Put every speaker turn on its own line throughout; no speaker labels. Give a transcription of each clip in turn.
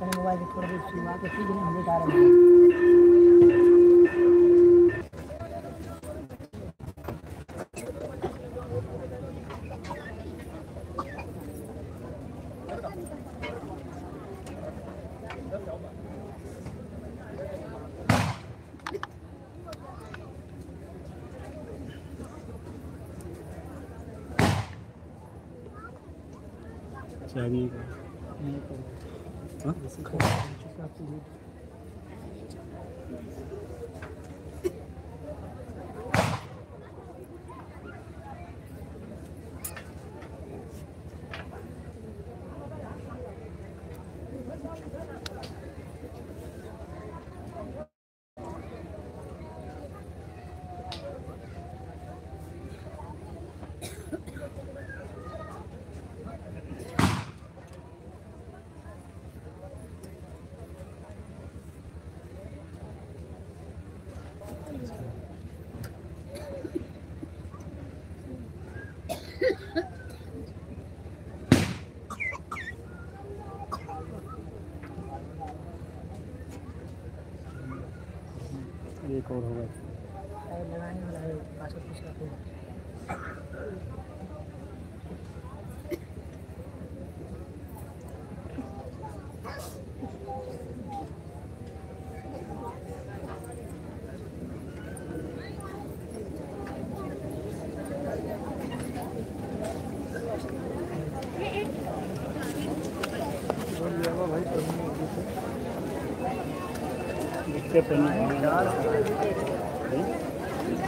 Mobile थोड़ा देर छुआ के फिर हम लेट आ रहे हैं।
चाबी एक और होगा
लगाने वाला है पासवर्ड कुछ का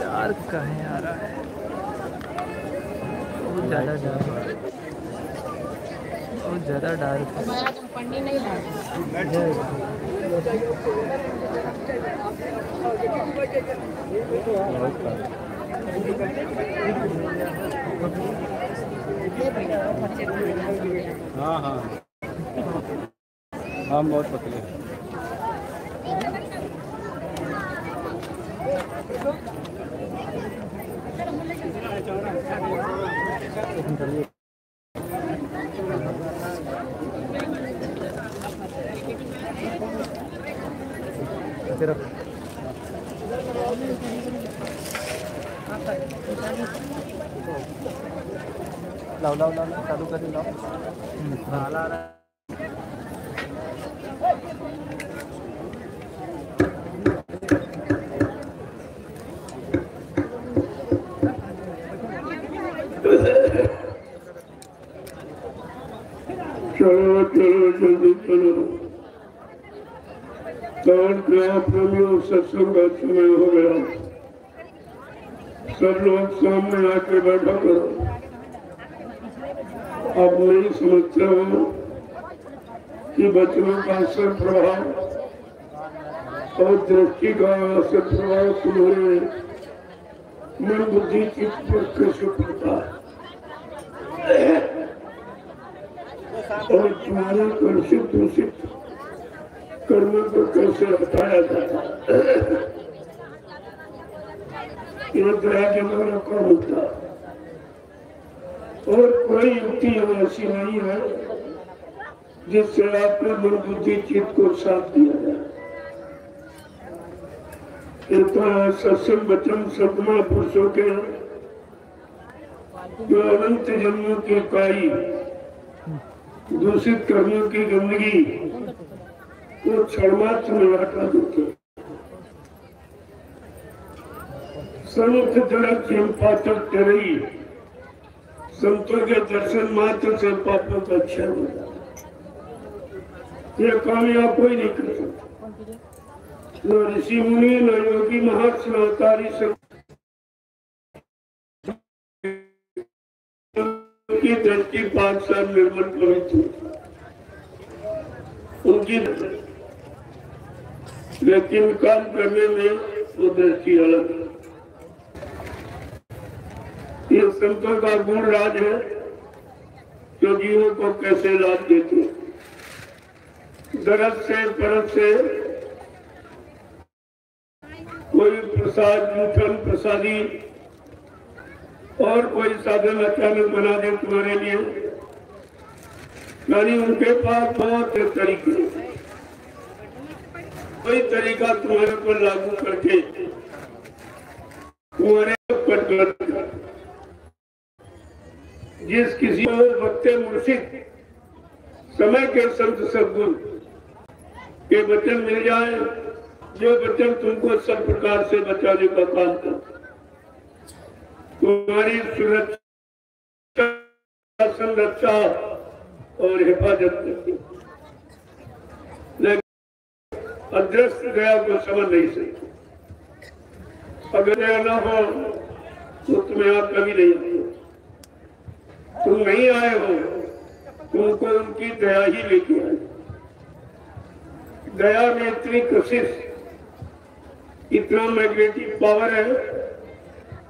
डार्क कहाँ आ रहा है, बहुत ज़्यादा डार्क पढ़ने नहीं
हाँ हाँ हम बहुत पतले हैं। लाओ लाओ लाओ चालू कर लाओ आ रहा है।
चलो चलो जल्दी चलो, कौन क्या प्रेमियों सत्संग का समय हो गया, सब लोग सामने आके बैठा करो। अब नहीं समझते हो कि बच्चों का असर प्रभाव और दृष्टि का असर प्रभाव तुम्हारे मन बुद्धि चित्त पर कैसे पड़ता है और तुम्हारे कर्षित दूषित कर्मों को कैसे हटाया जाता है। ये दया के द्वारा कौन होता और कोई युक्ति ऐसी नहीं है जिससे आपने मन बुद्धि चित्त को साथ दिया जाए। इतना सत्संग वचन सदमा पुरुषों के जो अनंत जन्मों की काई दूषित कर्मों की गंदगी को क्षणमात्र में हटा देते। संत जड़क पाचक तेरही संतों के दर्शन मात्र से पापों का क्षय हो जाता। ये कामयाब कोई नहीं कर सकता, न ऋषि मुनि न योगी महर्षि न अवतारी की दृष्टि 5 साल निर्मल पवित्र उनकी, लेकिन काम करने में वो दृष्टि अलग है। ये संतों का गुण राज है जो जीवों को कैसे लाभ देते। दरद से परत से कोई प्रसाद मुठन प्रसादी और कोई साधन अचानक बना दे तुम्हारे लिए, यानी उनके पास बहुत से तरीके कोई तरीका तुम्हारे पर लागू करके तुम्हारे पर कर जिस किसी को वक्ते मुर्शिद समय के संत सद्गुरु के वचन मिल जाए, जो वचन तुमको सब प्रकार से बचाने का काम कर, तुम्हारी सुरक्षा, संरक्षा और हिफाजत करती, लेकिन अदृष्ट गया को समझ नहीं सकते। अगर दया न हो तो तुम्हें आप कभी नहीं आए, तुम नहीं आए हो, तुमको उनकी दया ही लेके आए। दया में इतनी कशिश, इतना मैग्नेटिक पावर है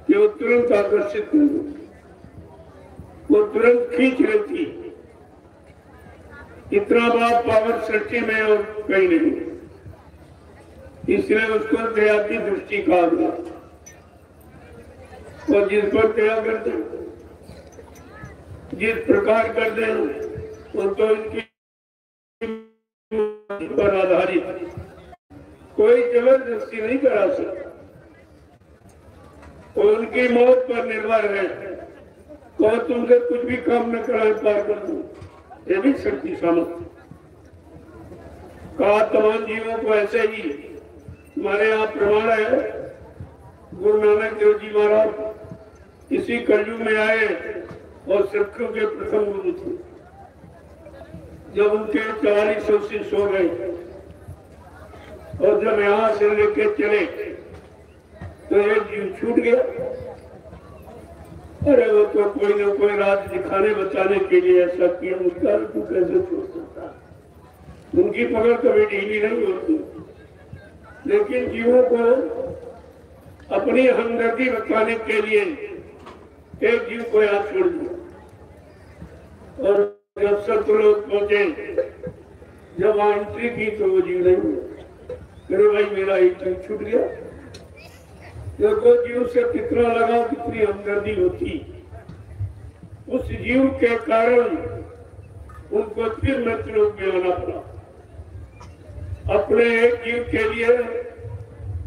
कि वो तुरंत आकर्षित कर दो, वो तुरंत खींच लेती। इतना बड़ा पावर सृष्टि में और कहीं नहीं, इसलिए उसको दया की दृष्टि कहा गया। और जिस पर दया करते, जिस प्रकार करते हैं, वो तो इनकी पर आधारित, कोई जबरदस्ती नहीं करा सकता, वो उनकी मौत पर निर्भर है। तो तुमसे कुछ भी काम न कराए पार कर दो, ये भी शक्ति सामर्थ्य कहा। तमाम जीवों को ऐसे ही हमारे यहाँ प्रमाण है। गुरु नानक देव जी महाराज इसी कलयुग में आए और सिखों के प्रथम गुरु थे। जब उनके 4400 शिष्य हो गए और जब यहाँ से लेके चले तो एक जीव छूट गया। अरे वो तो कोई न कोई राज दिखाने बचाने के लिए ऐसा किया, उसका तू कैसे छोड़ सकता है? उनकी पकड़ कभी ढीली नहीं होती, लेकिन जीवों को अपनी हमदर्दी बताने के लिए एक जीव को यहाँ छोड़ दिया। और जब सतलोक पहुंचे, जब वहां एंट्री की तो वो जीव नहीं हुआ। मेरे भाई मेरा एक जीव छूट गया। देखो जीव से कितना लगा, कितनी हमदर्दी होती। उस जीव के कारण उनको फिर मृत्युलोक में आना पड़ा। अपने एक जीव के लिए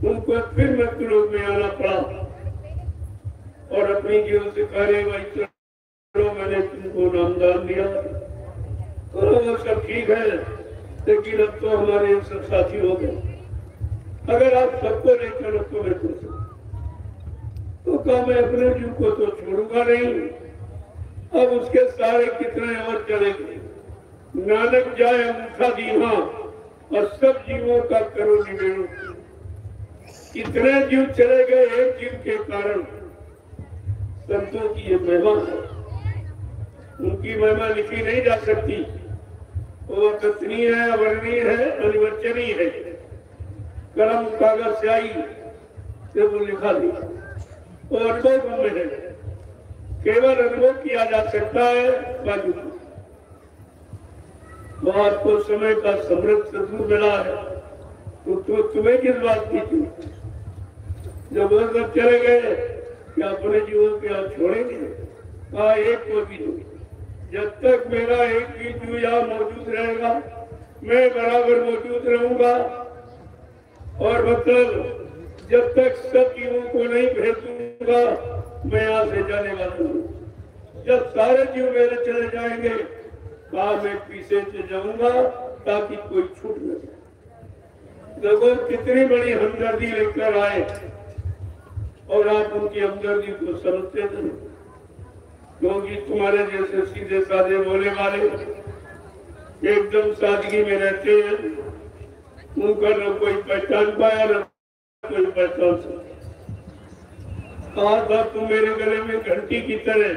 उनको फिर मृत्युलोक में आना पड़ा और अपनी जीव से कहे भाई चलो मैंने तुमको नामदान दिया, तो वो सब ठीक है, लेकिन अब तो हमारे सब साथी हो गए। अगर आप सबको नहीं चलो तो मैं खुश हूँ। तो कहा मैं अपने जीव को तो छोड़ूंगा नहीं। अब उसके सारे कितने और चलेंगे। नानक जाए अंगूठा दीवा और सब जीवों का करो निवेदन। कितने जीव चले गए एक जीव के कारण। संतों की ये महिमा है, उनकी महिमा लिखी नहीं जा सकती। वो कथनीय है, अवर्णनीय है, अनिवर्चनीय है। कलम कागज से आई से वो लिखा दिया, वो अनुभव में है। केवल अनुभव किया जा सकता है। बाकी वो आपको समय का समृद्ध सद्गुरु मिला है, तो तुम्हें किस बात की थी? जब वो सब चले गए कि अपने जीवन के आप छोड़ेंगे? कहा एक को भी नहीं। जब तक मेरा एक भी जीव यहाँ मौजूद रहेगा, मैं बराबर मौजूद रहूंगा। और मतलब जब तक सब जीवों को नहीं भेज दूंगा, मैं यहाँ से जाने वाला हूँ। जब सारे जीव मेरे चले जाएंगे, कहा मैं पीछे से जाऊंगा ताकि कोई छूट न जाए। देखो कितनी बड़ी हमदर्दी लेकर आए और आप उनकी हमदर्दी को समझते नहीं, क्योंकि तुम्हारे जैसे सीधे साधे बोले वाले एकदम सादगी में रहते हैं, उनका न कोई पहचान पाया न कोई पहचान सकता। कहा था तुम मेरे गले में घंटी की तरह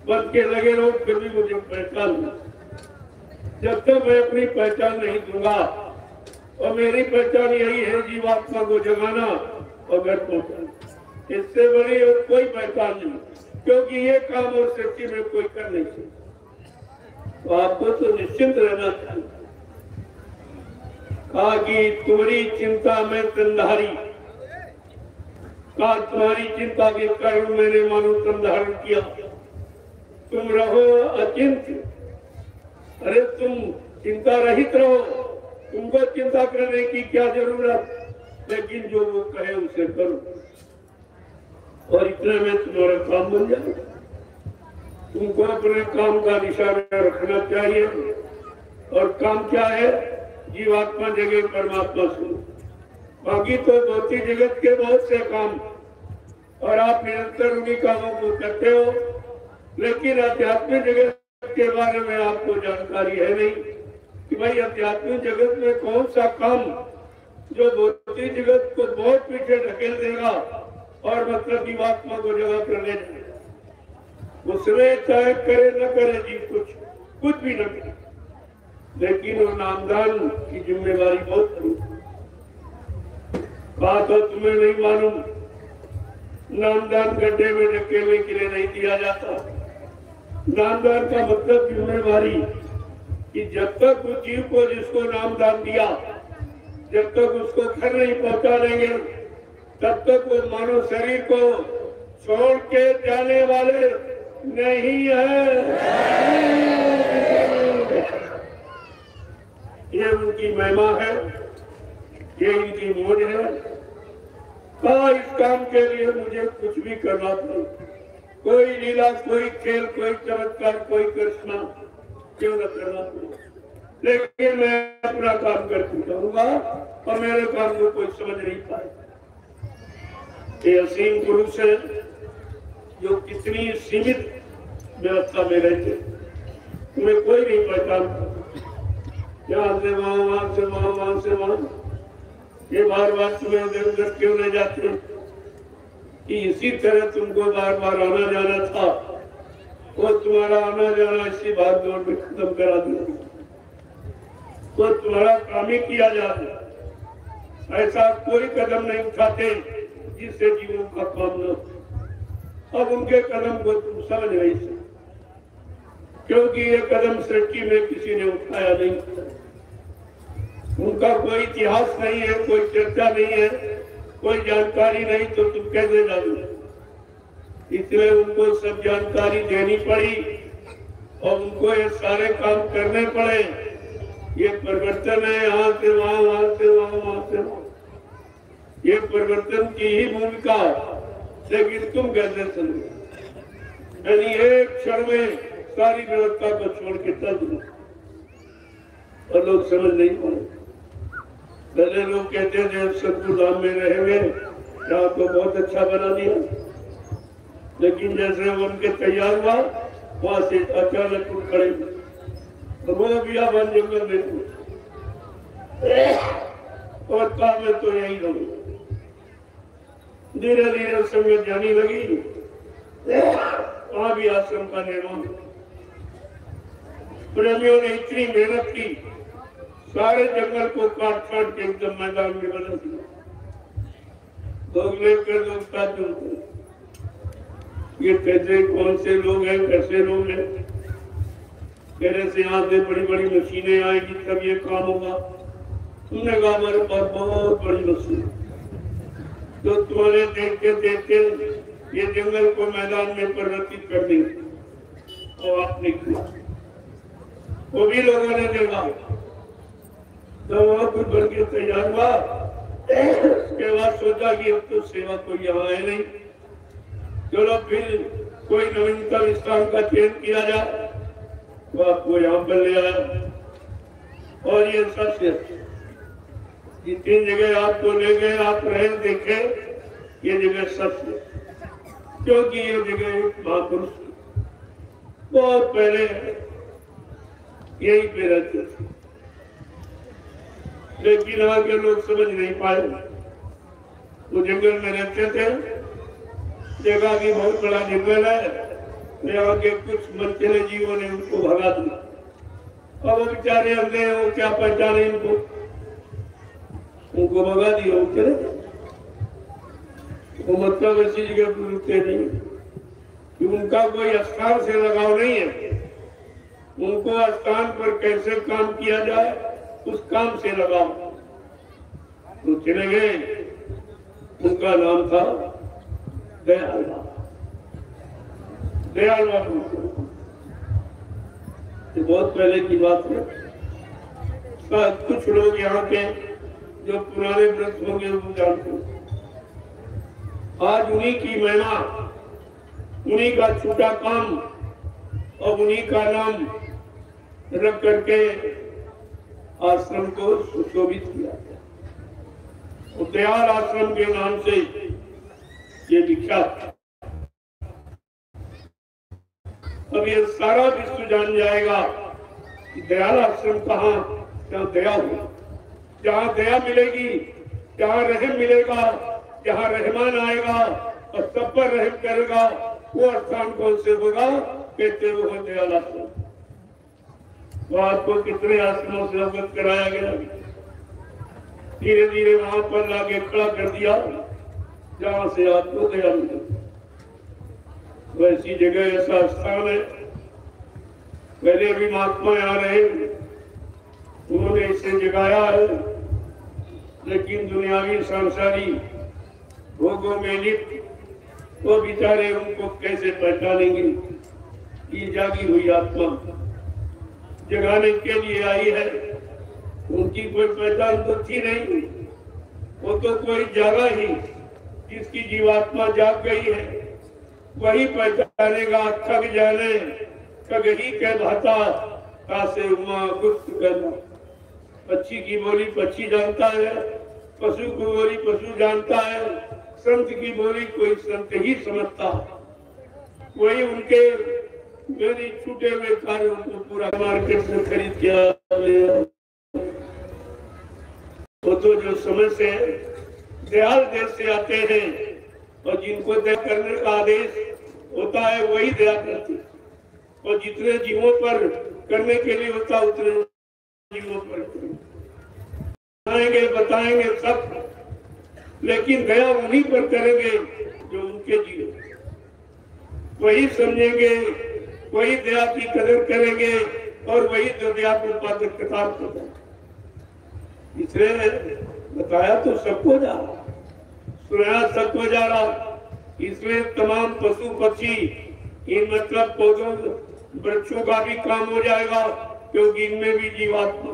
बच के लगे रहो, फिर भी मुझे पहचान दो। जब तक मैं अपनी पहचान नहीं दूंगा, और मेरी पहचान यही है जीवात्मा को जगाना और घर पहुंचाना। इससे बड़ी और कोई पहचान नहीं, क्योंकि ये काम और सृष्टि में कोई कर नहीं सकता। तो आपको तो निश्चिंत रहना चाहिए। कहा कि तुम्हारी चिंता में तंधारी, कहा तुम्हारी चिंता के कारण मैंने मानो तन धारण किया। तुम रहो अचिंत, अरे तुम चिंता रहित रहो, तुमको चिंता करने की क्या जरूरत, लेकिन जो वो कहे उसे करो और इतने में तुम्हारा काम बन जाए। तुमको अपने काम का निशाना रखना चाहिए और काम क्या है? जीवात्मा जगह परमात्मा सुन। बाकी तो भौतिक जगत के बहुत से काम और आप निरंतर उन्हीं कामों को करते हो, लेकिन आध्यात्मिक जगत के बारे में आपको जानकारी है नहीं कि भाई आध्यात्मिक जगत में कौन सा काम जो भौतिक जगत को बहुत पीछे ढकेल देगा और मतलब जीवात्मा को जगह कर ले जाएगा। उसमें चाहे करे न करे जी, कुछ भी न करे, लेकिन वो नामदान की जिम्मेवारी बहुत बड़ी। बात हो तुम्हें नहीं मालूम, नामदान गड्ढे में ढकेलने के लिए नहीं दिया जाता। नामदान का मतलब जिम्मेवारी कि जब तक उस जीव को जिसको नामदान दिया, जब तक उसको घर नहीं पहुंचा देंगे, तब तक वो मानव शरीर को छोड़ के जाने वाले नहीं है। ये उनकी महिमा है, ये इनकी मौज है। इस काम के लिए मुझे कुछ भी करना पड़े, कोई लीला, कोई खेल, कोई चमत्कार, कोई करिश्मा क्यों न करना पड़े, लेकिन मैं अपना काम करके जाऊंगा और मेरे काम को कोई समझ नहीं पाए। ये असीम पुरुष है जो कितनी सीमित व्यवस्था में रहते, तुम्हें कोई नहीं पहचानता। यहाँ से वहां, वहां से वहां, वहां से वहां, ये बार बार तुम्हें उधर उधर क्यों ले जाते कि इसी तरह तुमको बार बार आना जाना था, वो तुम्हारा आना जाना इसी भाग दौड़ में खत्म करा दिया, तो तुम्हारा काम ही किया जाता। ऐसा कोई कदम नहीं उठाते जिससे जीवों का काम न हो। अब उनके कदम को तुम समझ नहीं सकते, क्योंकि ये कदम सृष्टि में किसी ने उठाया नहीं, उनका कोई इतिहास नहीं है, कोई चर्चा नहीं है, कोई जानकारी नहीं, तो तुम कैसे जानोगे? इसलिए उनको सब जानकारी देनी पड़ी और उनको ये सारे काम करने पड़े। ये परिवर्तन है, यहाँ से वहां, वहां से वहां, वहां से वहां, ये परिवर्तन की ही भूमिका, लेकिन तुम कैसे समझो? यानी एक क्षण में सारी व्यवस्था को छोड़ के चल दो और लोग समझ नहीं पाए। पहले लोग कहते थे सतगुरु धाम में रहेंगे, यहाँ तो बहुत अच्छा बना दिया, लेकिन जैसे उनके तैयार हुआ वहां से अचानक उठ खड़े तो वो भी वन जंगल में और काम में तो यही लोग धीरे धीरे संगत जानी लगी, वहां भी आश्रम का निर्माण। प्रेमियों ने इतनी मेहनत की, सारे जंगल को काट काट के एकदम मैदान में बदल दिया। लोग लेकर लोग ताज्जुब, ये कैसे, कौन से लोग हैं, कैसे लोग हैं? मेरे से यहाँ से बड़ी बड़ी मशीनें आएगी तब ये काम होगा। तुमने कहा हमारे पास बहुत बड़ी मशीन, तो तुम्हारे देखते देखते ये जंगल को मैदान में परिवर्तित कर दी, और आपने किया, वो भी लोगों ने देखा, तो वहां कुछ बन के तैयार हुआ। उसके बाद सोचा कि अब तो सेवा कोई यहाँ है नहीं, चलो फिर कोई नवीनतम स्थान का चयन किया जाए, तो आपको यहाँ पर ले आया। और ये सबसे जितनी जगह आपको ले गए, आप रहे देखे, ये जगह सबसे, क्योंकि ये जगह महापुरुष बहुत पहले यही पे रहते थे, लेकिन यहाँ के लोग समझ नहीं पाए। वो जंगल में रहते थे, जगह भी बहुत बड़ा जंगल है, तो यहाँ के कुछ मनचले जीवों ने उनको भगा दिया। अब वो बेचारे अंधे हैं, वो क्या पहचाने इनको, उनको भगा दिया, वो चले। वो मतलब ऐसी जगह पर रुकते नहीं कि उनका कोई स्थान से लगाव नहीं है, उनको स्थान पर कैसे काम किया जाए उस काम से लगाओ। तो चले गए, उनका नाम था दयाल बाबा। दयाल बाबू, ये बहुत पहले की बात है, कुछ लोग यहाँ के जो पुराने व्रत होंगे वो जानते हैं। आज उन्हीं की महिमा, उन्हीं का छोटा काम और उन्हीं का नाम रख करके आश्रम को सुशोभित किया गया। दयाल आश्रम के नाम से ये लिखा। अब ये सारा विश्व जान जाएगा कि दयाल आश्रम कहाँ, जहाँ दया हो, जहाँ दया मिलेगी, जहाँ रहम मिलेगा, जहाँ रहमान आएगा और सब पर रहम करेगा, वो स्थान कौन से होगा? कहते वो है दयाल आश्रम। तो आपको कितने आश्रमों से अवगत कराया गया, धीरे धीरे वहां पर लाके खड़ा कर दिया जहां से आपको दया मिले। वैसी जगह ऐसा स्थान है, पहले भी महात्मा आ रहे, उन्होंने इसे जगाया है, लेकिन दुनियावी सांसारी भोगों में लिप्त वो बेचारे उनको कैसे पहचानेंगे? ये जागी हुई आत्मा जगाने के लिए आई है, उनकी कोई पहचान तो थी नहीं, वो तो कोई जागा ही, जिसकी जीवात्मा जाग गई है वही पहचानेगा। खग जाने खग ही कहलाता, कासे उमा गुप्त करना। पक्षी की बोली पक्षी जानता है, पशु की बोली पशु जानता है, संत की बोली कोई संत ही समझता। वही उनके मेरी छूटे हुए कार्यों को पूरा मार्केट से खरीद किया। वो तो जो समय से दयाल देश से आते हैं और जिनको दया करने का आदेश होता है वही दया करते, और जितने जीवों पर करने के लिए होता उतने जीवों पर बताएंगे सब, लेकिन दया उन्हीं पर करेंगे जो उनके जीव, वही समझेंगे, वही दया की कदर करेंगे और वही दया को पात्र कतार करता। इसलिए बताया तो सबको जा रहा, सुनाया सबको जा रहा। इसमें तमाम पशु पक्षी, इन मतलब पौधों वृक्षों का भी काम हो जाएगा, क्योंकि इनमें भी जीवात्मा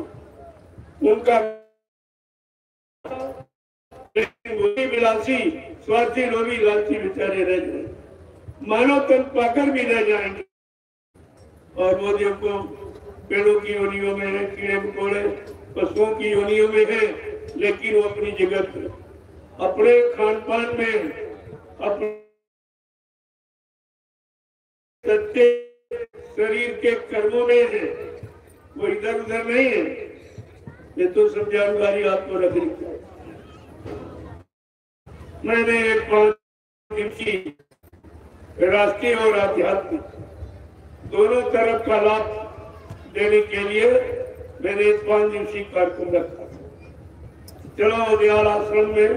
उनका विलासी स्वार्थी लोभी लालची बेचारे रह जाए, मानव तन पाकर भी रह जाएंगे। और वो देखो पेड़ों की योनियों में है, कीड़े मकोड़े पशुओं की योनियों में है, लेकिन वो अपनी जगह पे अपने खान पान में अपने शरीर के कर्मों में है, वो इधर उधर नहीं है। ये तो सब जानकारी आपको रखनी चाहिए। मैंने एक 5 दिवसीय राष्ट्रीय और आध्यात्मिक दोनों तरफ का लाभ देने के लिए मैंने 5 दिवसीय कार्यक्रम रखा। चलो दयाल आश्रम में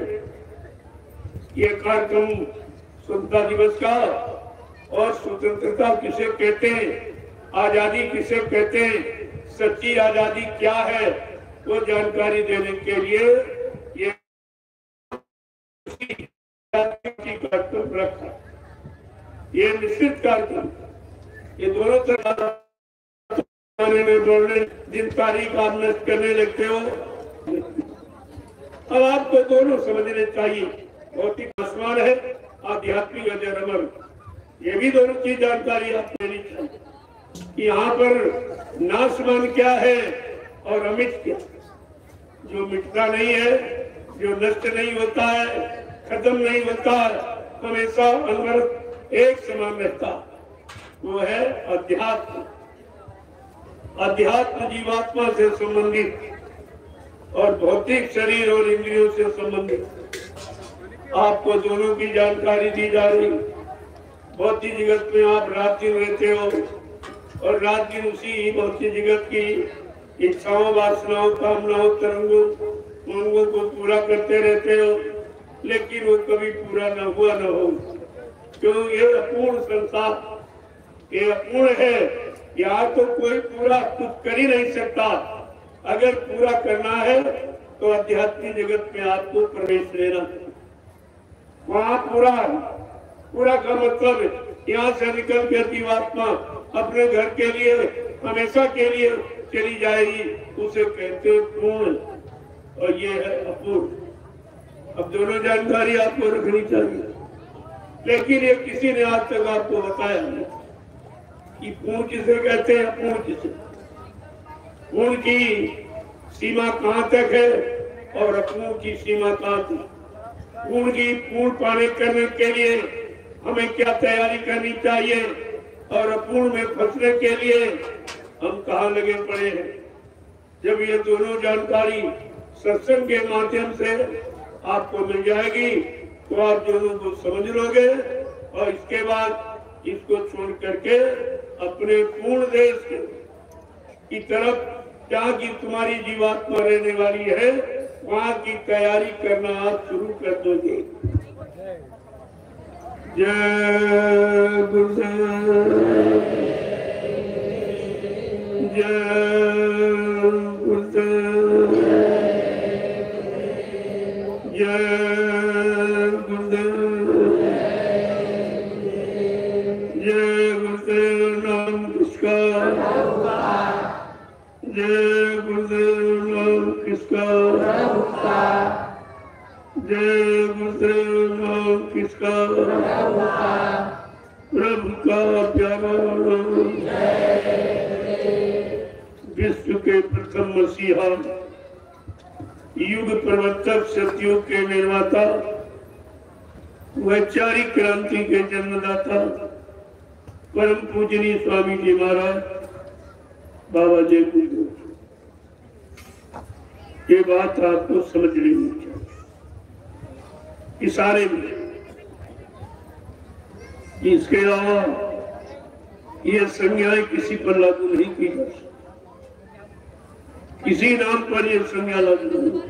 ये कार्यक्रम स्वतंत्रता दिवस का, और स्वतंत्रता किसे कहते हैं, आजादी किसे कहते हैं, सच्ची आजादी क्या है, वो जानकारी देने के लिए ये कार्यक्रम रखा। ये निश्चित कार्यक्रम, ये दोनों तरह में बोलने जिन तारीख आप नष्ट करने लगते हो, अब आपको दोनों समझने चाहिए। भौतिक आसमान है, आध्यात्मिक अजर अमर, ये भी दोनों चीज जानकारी आपको लेनी चाहिए कि यहाँ पर नाशवान क्या है और अमित क्या, जो मिटता नहीं है, जो नष्ट नहीं होता है, खत्म नहीं होता, हमेशा अनवरत एक समान रहता, वो है अध्यात्म। अध्यात्म जीवात्मा से संबंधित और भौतिक शरीर और इंद्रियों से संबंधित आपको दोनों की जानकारी दी जा रही। भौतिक जगत में आप रात दिन रहते हो और रात दिन उसी भौतिक जगत की इच्छाओं, वासनाओं, कामनाओं, तरंगों, उमंगों को पूरा करते रहते हो, लेकिन वो कभी पूरा न हुआ न हो, क्यों? ये अपूर्ण संसार, ये अपूर्ण है। यहाँ तो कोई पूरा कुछ कर ही नहीं सकता। अगर पूरा करना है तो आध्यात्मिक जगत में आपको प्रवेश लेना है। वहाँ पूरा का मतलब यहाँ से निकल के जीवात्मा अपने घर के लिए, हमेशा के लिए चली जाएगी उसे कहते हैं पूर्ण और ये है अपूर्ण। अब दोनों जानकारी आपको रखनी चाहिए, लेकिन ये किसी ने आज तक आपको बताया नहीं कि पूर्ण किसे कहते हैं, अपूर्ण किसे। पूर्ण की सीमा कहाँ तक है और अपूर्ण की सीमा कहाँ तक। पूर्ण की पूर्ण पाने करने के लिए हमें क्या तैयारी करनी चाहिए और अपूर्ण में फंसने के लिए हम कहाँ लगे पड़े हैं। जब ये दोनों जानकारी सत्संग के माध्यम से आपको मिल जाएगी तो आप दोनों को समझ लोगे और इसके बाद इसको छोड़ करके अपने पूर्ण देश की तरफ जहाँ की तुम्हारी जीवात्मा रहने वाली है वहाँ की तैयारी करना आप शुरू कर दोगे। जय गुरुदेव, जय गुरुदेव, जय गुरुदेव, जय गुरुदेव। नाम किसका, जय गुरुदेव। नाम किसका, जय गुरुदेव। नाम किसका, प्रभु का प्यारा नाम। विश्व के प्रथम मसीहा, युग प्रवर्तक, सतयुग के निर्माता, वैचारिक क्रांति के जन्मदाता, परम पूजनीय स्वामी जी महाराज बाबा जय गुरुदेव। ये बात आपको समझ लेनी चाहिए इशारे में। इसके अलावा ये संज्ञाएं किसी पर लागू नहीं की जा सकती, किसी नाम पर ये संज्ञा लागू नहीं।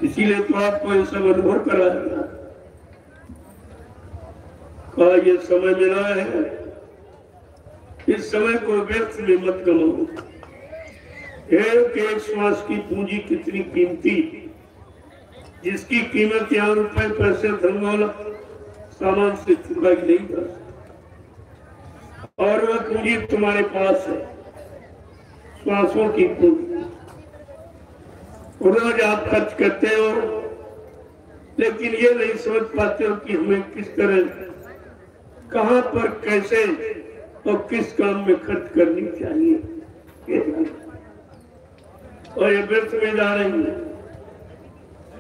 इसीलिए तो आपको ये सब अनुभव कराया का ये समय मिला है, इस समय को व्यर्थ में मत गमाओ। एक एक श्वास की पूंजी कितनी कीमती, जिसकी कीमत यहाँ रुपए पैसे धनवाला सामान से चुकाई नहीं जा सकती। और वह पूंजी तुम्हारे पास है, श्वासों की पूंजी। रोज आप खर्च करते हो, लेकिन ये नहीं समझ पाते हो कि हमें किस तरह, कहां पर, कैसे और किस काम में खर्च करनी चाहिए। और ये व्यर्थ में जा रही है।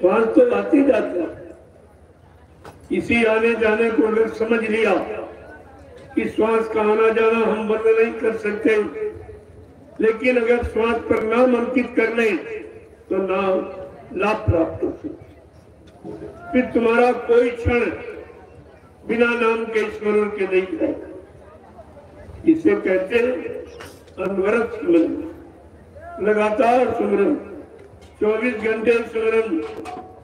श्वास तो आती जाता है, इसी आने जाने को अगर समझ लिया कि श्वास का आना जाना हम बंद नहीं कर सकते, लेकिन अगर श्वास पर नाम अंकित कर लें तो नाम लाभ प्राप्त हो सकते। फिर तुम्हारा कोई क्षण बिना नाम के स्मरण के नहीं जाएगा। इसे कहते हैं अनवरत स्मरण, लगातार सुमरन, 24 घंटे सुमरन,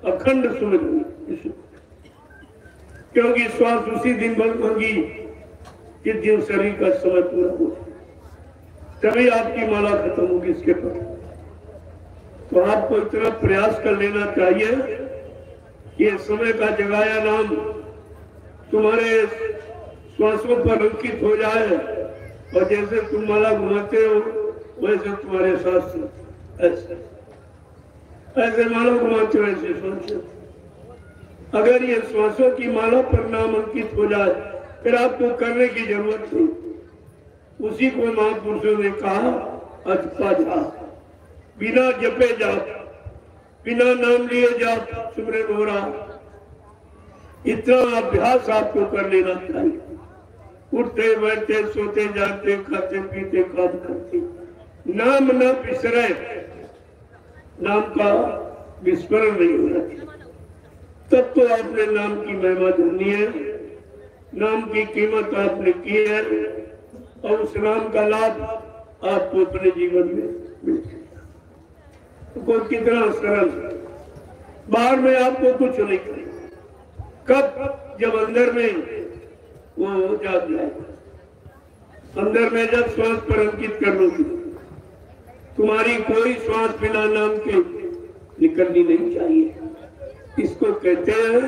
अखंड सुमरन। क्योंकि श्वास उसी दिन बंद होगी कि दिन शरीर का समय पूरा हो, तभी आपकी माला खत्म होगी। इसके पर तो आपको इतना प्रयास कर लेना चाहिए कि समय का जगाया नाम तुम्हारे श्वासों पर अंकित हो जाए, और जैसे तुम माला घुमाते हो वैसे तुम्हारे साथ ऐसे माला घुमाते हो, ऐसे श्वास। अगर ये श्वासों की माला पर नाम अंकित हो जाए फिर आपको करने की जरूरत नहीं। उसी को महापुरुषों ने कहा अजपा जा, बिना जपे जाओ, बिना नाम लिए जाओ, सुमरन हो रहा। इतना अभ्यास आपको कर लेना चाहिए। उठते बैठते सोते जागते खाते पीते काम करते नाम न बिसरे, नाम का विस्मरण नहीं होना चाहिए। तब तो आपने नाम की महिमा जाननी है, नाम की कीमत आपने की है, और उस नाम का लाभ आपको अपने जीवन में मिले। तो कितना सरल, बाहर में आपको कुछ नहीं करेगा। कब? जब अंदर में वो जाग जाए, अंदर में जब श्वास पर अंकित कर लोगी, तुम्हारी कोई श्वास बिना नाम के निकलनी नहीं चाहिए। इसको कहते हैं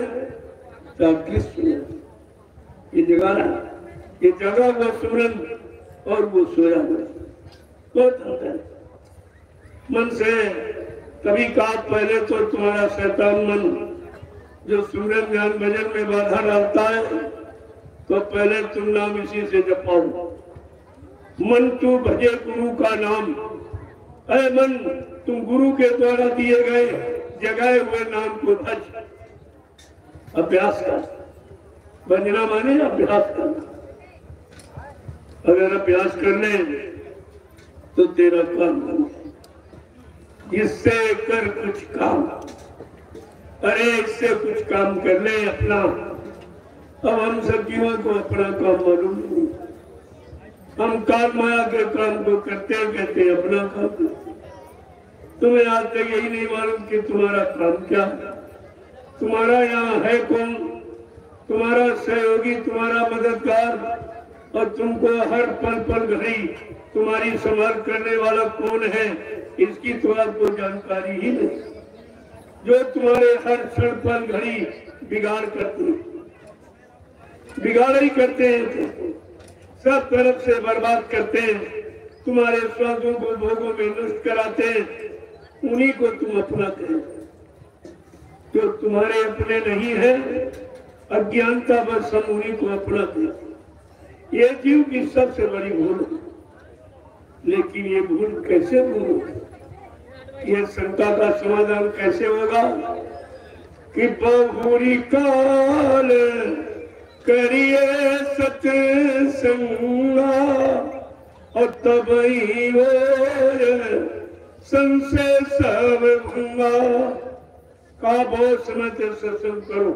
सुमरन। ये जगाना, ये जगा हुआ सुमरन और वो सोया हुआ। बहुत अंतर है। मन से कभी कहा पहले तो तुम्हारा शैतान मन जो सुमिरन ध्यान भजन में बाधा डालता है, तो पहले तुम नाम इसी से जपाओ। मन तू भजे गुरु का नाम। अरे मन, तुम गुरु के द्वारा दिए गए जगाए हुए नाम को भज, अभ्यास कर। भजना माने अभ्यास करना। अगर अभ्यास कर ले तो तेरा काम बन जाए। इससे कर कुछ काम। अरे इससे कुछ काम कर ले अपना। अब हम सब जीवन को अपना काम मालूम नहीं। हम काम माया के काम को करते कहते अपना काम करते। तुम्हें आज तक यही नहीं मालूम कि तुम्हारा काम क्या है, तुम्हारा यहाँ है कौन, तुम्हारा सहयोगी, तुम्हारा मददगार, और तुमको हर पल पल घड़ी तुम्हारी संभाल करने वाला कौन है, इसकी तो आपको जानकारी ही नहीं। जो तुम्हारे हर क्षण पल घड़ी बिगाड़ करते हैं, बिगाड़ ही करते हैं, सब तरफ से बर्बाद करते हैं, तुम्हारे स्वादों को भोगों में नष्ट कराते हैं, उन्हीं को तुम अपना करो। जो तुम्हारे अपने नहीं है, अज्ञानता बस हम उन्हीं को अपना करें। ये जीव की सबसे बड़ी भूल है। लेकिन ये भूल कैसे भूल, ये शंका का समाधान कैसे होगा कि बहुरी काल करिए सत्संगा और तब ही संशय सब भूंगा। का बहुत समय से सत्संग करो।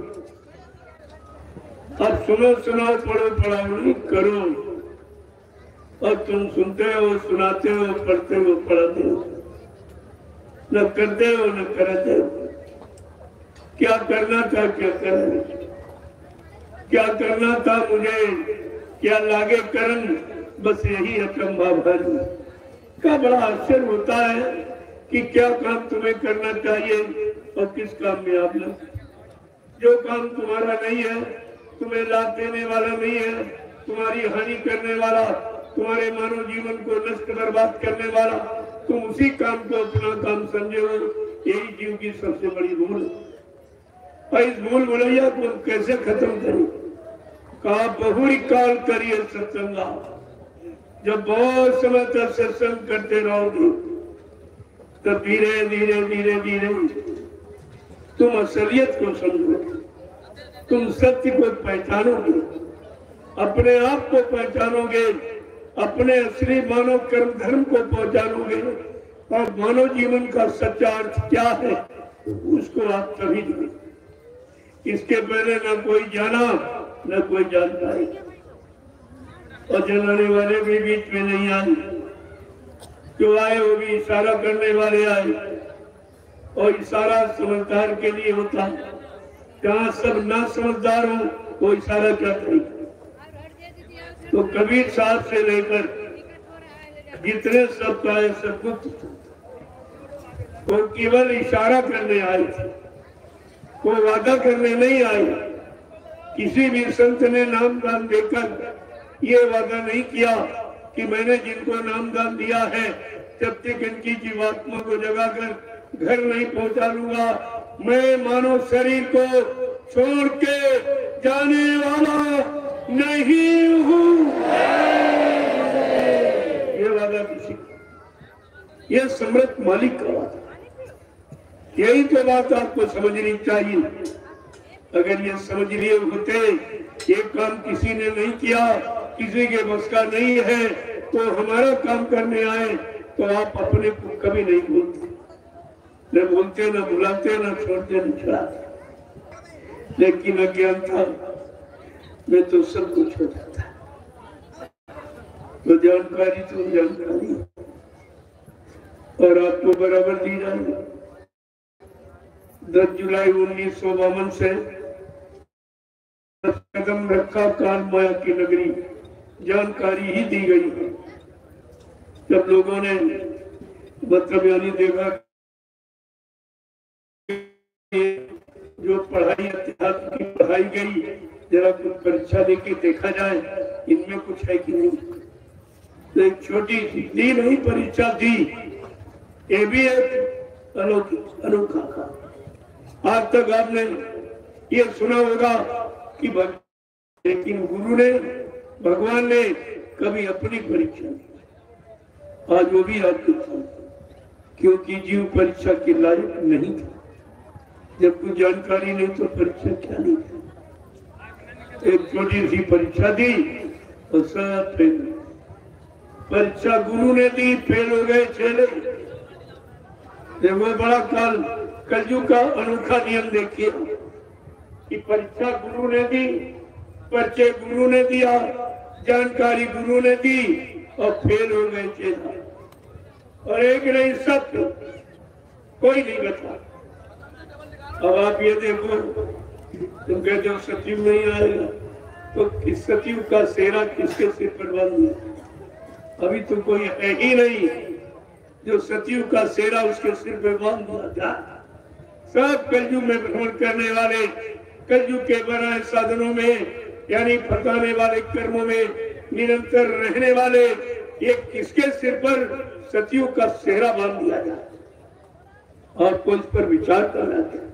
अब सुनो सुनाओ, पढ़ो पढ़ाओ नहीं करो। और तुम सुनते हो, सुनाते हो, पढ़ते हो, पढ़ाते हो, न करते हो न कराते हो। क्या करना था, क्या करना, क्या करना था मुझे, क्या लागे करन, बस यही अचंभा भर का बड़ा आश्चर्य होता है कि क्या काम तुम्हें करना चाहिए और किस काम में आप लग। जो काम तुम्हारा नहीं है, तुम्हें लाभ देने वाला नहीं है, तुम्हारी हानि करने वाला, तुम्हारे मानव जीवन को नष्ट बर्बाद करने वाला, तुम उसी काम को अपना काम समझे हो। यही जीव की सबसे बड़ी भूल है। और इस भूल भुलैया को कैसे खत्म करें? कहा बहुरी काल करिए सत्संगा। जब बहुत समय तक सत्संग करते रहोगे तो धीरे धीरे धीरे धीरे तुम असलियत को समझोगे, तुम सत्य को पहचानोगे, अपने आप को पहचानोगे, अपने असली मानव कर्म धर्म को पहचानोगे, और मानव जीवन का सच्चा अर्थ क्या है उसको आप तभी देखेंगे। इसके पहले न कोई जाना न कोई जानकारी, और जलाने वाले भी बीच में नहीं आए। जो आए वो भी इशारा करने वाले आए, और इशारा समझदार के लिए होता है। जहाँ सब ना समझदार हो वो इशारा क्या करेगा? तो कबीर साहब से लेकर जितने सब आए सब गुप्त, वो केवल इशारा करने आए थे, वो वादा करने नहीं आए। किसी भी संत ने नाम दान देकर ये वादा नहीं किया कि मैंने जिनको नाम दान दिया है जब तक इनकी जीवात्मा को जगाकर घर नहीं पहुंचा लूंगा, मैं मानव शरीर को छोड़ के जाने वाला नहीं हूँ। ये वादा किसी, ये सम्राट मालिक का वादा। यही तो बात आपको समझनी चाहिए। अगर ये समझ लिए होते ये काम किसी ने नहीं किया, किसी के बस का नहीं है, तो हमारा काम करने आए तो आप अपने को कभी नहीं भूलते, न बोलते, न बुलाते, न छोड़ते, न छुड़ाते। लेकिन अज्ञानता में तो सब कुछ हो जाता है। तो जानकारी तो जानकारी, और आपको बराबर दी जाएगी। 10 जुलाई 1952 से कदम रखा काल माया की नगरी, जानकारी ही दी गई। जब लोगों ने मतलब यानी देखा जो पढ़ाई इतिहास की पढ़ाई गई, जरा कुछ परीक्षा लेके देखा जाए इनमें कुछ है कि नहीं। तो एक छोटी सी नहीं परीक्षा थी, ये भी एक अनोखा था। आज तक आपने ये सुना होगा कि लेकिन गुरु ने, भगवान ने कभी अपनी परीक्षा नहीं। आज वो भी आपके साथ, क्योंकि जीव परीक्षा के लायक नहीं था। जब कुछ जानकारी नहीं तो परीक्षा क्या नहीं थी। एक छोटी सी परीक्षा दी और सब फेल। परीक्षा गुरु ने दी, फेल हो गए चेले। वो बड़ा कलयुग का अनोखा नियम देखिए कि परीक्षा गुरु ने दी, परिचय गुरु ने दिया, जानकारी गुरु ने दी और फेल हो गए चेला। और एक नहीं, सब कोई नहीं बचा। अब आप ये देखो, तुम कहते हो सचिव नहीं आएगा, तो किस सचिव का सेरा किसके सिर पर बांध दिया? अभी तो कोई है ही नहीं जो सचिव का सेरा उसके सिर पर बांध दिया जाए। सब कलयुग में भ्रमण करने वाले, कलयुग के बनाए साधनों में यानी फंसाने वाले कर्मों में निरंतर रहने वाले, ये किसके सिर पर सचिव का सेहरा बांध दिया जाए और कोई इस पर विचार करना चाहिए।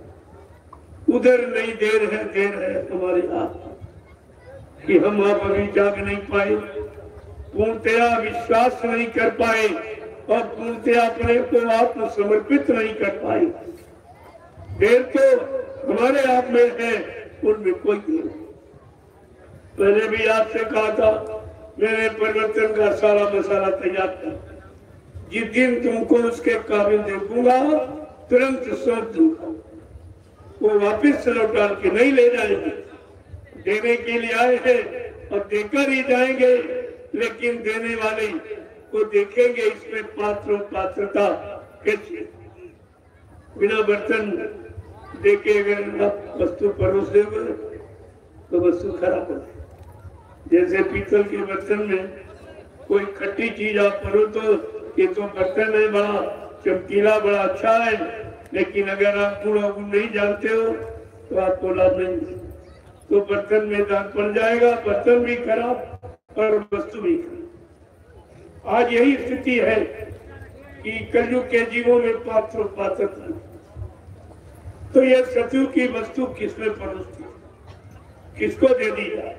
उधर नहीं देर है हमारे आप कि हम आप अभी जाग नहीं पाए, पूर्णतया विश्वास नहीं कर पाए और पूर्णतया अपने को आत्म समर्पित नहीं कर पाए। देर तो हमारे आप में है, उनमें कोई देर नहीं। मैंने भी आपसे कहा था, मैंने परिवर्तन का सारा मसाला तैयार कर, जिस दिन तुमको उसके काबिल देखूंगा तुरंत सौंप दूंगा। वो वापिस लौटा के नहीं ले जाएंगे, देने के लिए आए हैं और देकर ही जाएंगे, लेकिन देने वाले को देखेंगे इसमें पात्र पात्रता कैसे। बिना बर्तन देके अगर आप वस्तु परोस देंगे तो वस्तु खराब हो जाए। जैसे पीतल के बर्तन में कोई खट्टी चीज आप परो तो ये तो बर्तन है बड़ा चमकीला, बड़ा अच्छा है, लेकिन अगर आप गुण अवगुण नहीं जानते हो तो आपको लाभ नहीं। तो बर्तन में दाग पड़ जाएगा, बर्तन भी खराब और वस्तु भी खराब। आज यही स्थिति है कि कलयुग के जीवों में पात्र पात्रता। तो यह सतयुग की वस्तु किसमें परोसती, किसको दे दी जाए?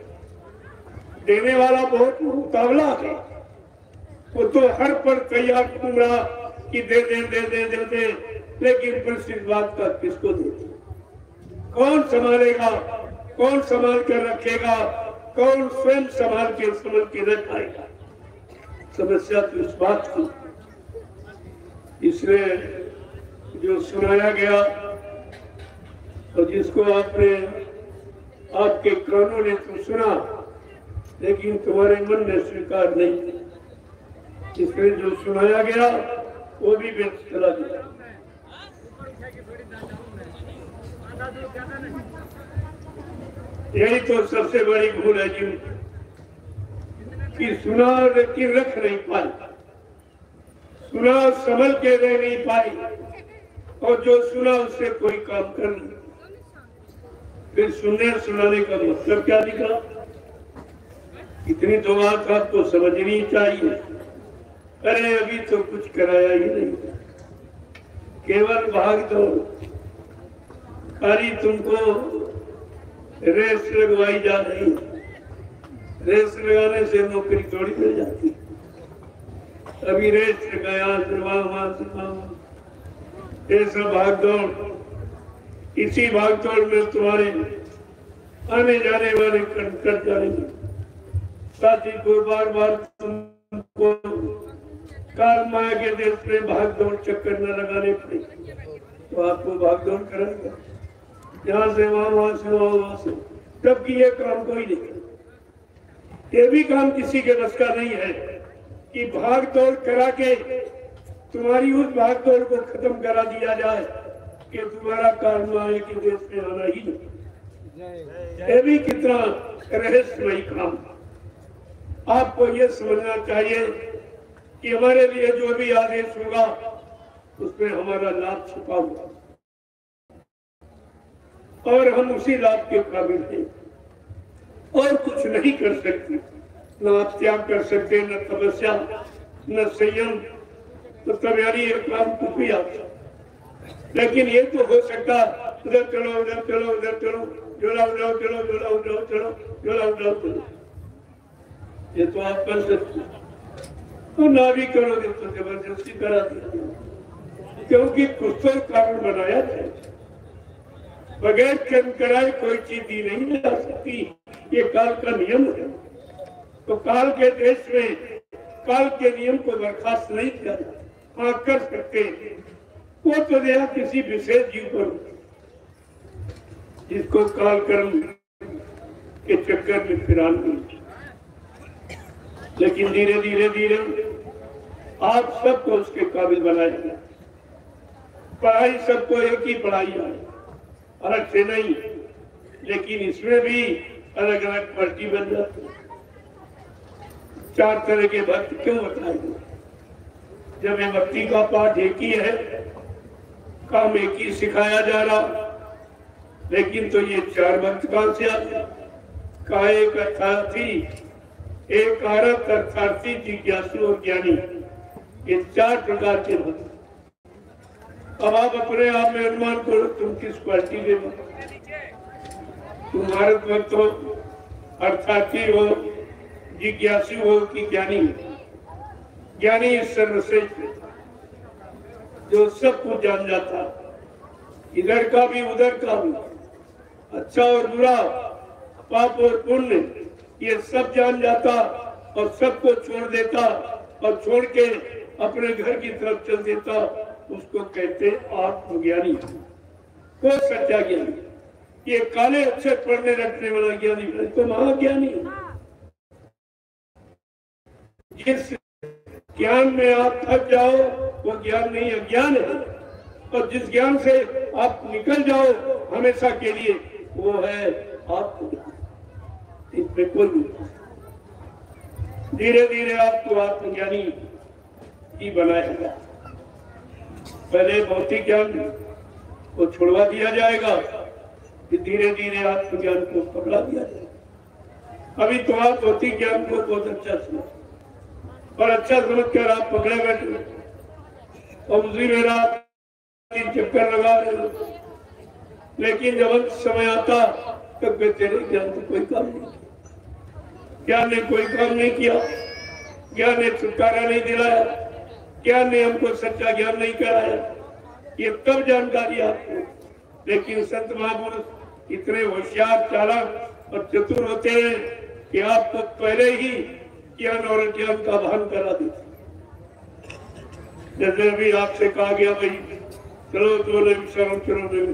देने वाला बहुत उतावला है, वो तो हर पर तैयार घूमरा कि दे दे दे दे दे दे, लेकिन प्रसिद्ध बात का किसको दे? कौन संभालेगा, कौन संभाल कर रखेगा, कौन स्वयं संभाल के रख पाएगा? समस्या तो इस बात की। इसलिए जो सुनाया गया और जिसको आपने आपके कानों ने तो सुना, लेकिन तुम्हारे मन ने स्वीकार नहीं, इसलिए जो सुनाया गया वो भी व्यर्थ चला गया। यही तो सबसे बड़ी भूल है जीवन कि सुना लेकिन रख नहीं पाई, सुना संभल के रह नहीं पाई, और जो सुना उससे कोई काम कर नहीं। फिर सुनने सुनाने का मतलब क्या निकला? इतनी तो बात आपको समझनी चाहिए। अरे अभी तो कुछ कराया ही नहीं, केवल भाग दो, खाली तुमको रेस लगवाई जा रही। रेस लगाने से नौकरी थोड़ी मिल जाती। अभी रेस लगाया, ऐसा भाग दौड़, इसी भाग दौड़ में तुम्हारे आने जाने वाले कट जाएंगे। साथी को बार बार तुमको काल माया के देश में भाग दौड़ चक्कर न लगाने पड़े, तो आपको भाग दौड़ करेंगे यहाँ से वहां से वहां से, तब की ये काम कोई नहीं। ये भी काम किसी के बस का नहीं है कि भाग दौड़ करा के तुम्हारी उस भाग दौड़ को खत्म करा दिया जाए कि तुम्हारा काल माया के देश में आना ही नहीं। ये भी कितना रहस्यमयी काम। आपको ये समझना चाहिए कि हमारे लिए जो भी आदेश होगा उसमें हमारा लाभ छुपा हुआ और हम उसी लाभ के काबिल हैं और कुछ नहीं कर सकते। न आप त्याग कर सकते, न तपस्या, न संयम, तो तब यानी ये काम कुछ भी आता। लेकिन ये तो हो सकता, उधर चलो उधर चलो उधर चलो, झोला उठाओ चलो, झोला उठाओ चलो, झोला उठाओ चलो, ये तो आप कर सकते और ना भी करोगे तो जबरदस्ती करा दिया, क्योंकि कुछ तो कारण बनाया जाए। बगैर कर्म कराए कोई चीज दी नहीं जा सकती, ये काल का नियम है। तो काल के देश में काल के नियम को बर्खास्त नहीं किया, हाँ कर सकते। वो तो दया किसी विशेष जीव पर जिसको काल कर्म के चक्कर में फिरान नहीं। लेकिन धीरे धीरे धीरे आप सबको उसके काबिल बनाएगा। पढ़ाई सबको एक ही पढ़ाई है, अलग से नहीं, लेकिन इसमें भी अलग अलग पार्टी बन जाती है। 4 तरह के भक्त क्यों बताएंगे जब ये भक्ति का पाठ एक ही है, काम एक ही सिखाया जा रहा। लेकिन तो ये 4 भक्त कहां से आते? का एक अर्थार्थी, एक आरत अर्थार्थी, जिज्ञासु और ज्ञानी, ये 4 प्रकार के भक्त। अब आप अपने आप में अनुमान करो तुम किस क्वालिटी के भक्त। तुम आरत भक्त हो, अर्थार्थी हो, जिज्ञासु हो कि ज्ञानी? ज्ञानी सर्वश्रेष्ठ, जो सब कुछ जान जाता, इधर का भी उधर का भी, अच्छा और बुरा, पाप और पुण्य, ये सब जान जाता और सबको छोड़ देता और छोड़ के अपने घर की तरफ चल देता, उसको कहते आत्मज्ञानी। को सच्चा ज्ञानी। ये काले अक्षर पढ़ने रखने वाला ज्ञानी तो महाज्ञानी है। जिस ज्ञान में आप थक जाओ वो ज्ञान नहीं, अज्ञान है। और जिस ज्ञान से आप निकल जाओ हमेशा के लिए, वो है आत्मज्ञान। इसमें कोई नहीं। धीरे धीरे आपको आत्मज्ञानी ही बनाएगा। पहले भौतिक ज्ञान को छुड़वा दिया जाएगा, फिर धीरे धीरे आत्मज्ञान को पकड़ा दिया जाएगा। अभी तो आप भौतिक ज्ञान को बहुत अच्छा समझ और अच्छा समझकर आप पकड़े बैठे और उसी में रात चक्कर लगा रहे हो। लेकिन जब अंत समय आता तब तेरे ज्ञान से कोई काम नहीं किया, ज्ञान ने कोई काम नहीं किया, ज्ञान ने छुटकारा नहीं दिलाया, ज्ञान ने हमको सच्चा ज्ञान नहीं कराया। ये तब जानकारी आपको। लेकिन संत महापुरुष इतने होशियार, चालाक और चतुर होते हैं कि आपको पहले ही ज्ञान और अज्ञान का भान करा देते। जैसे अभी आपसे कहा गया भाई चलो तो शरण चलो नहीं,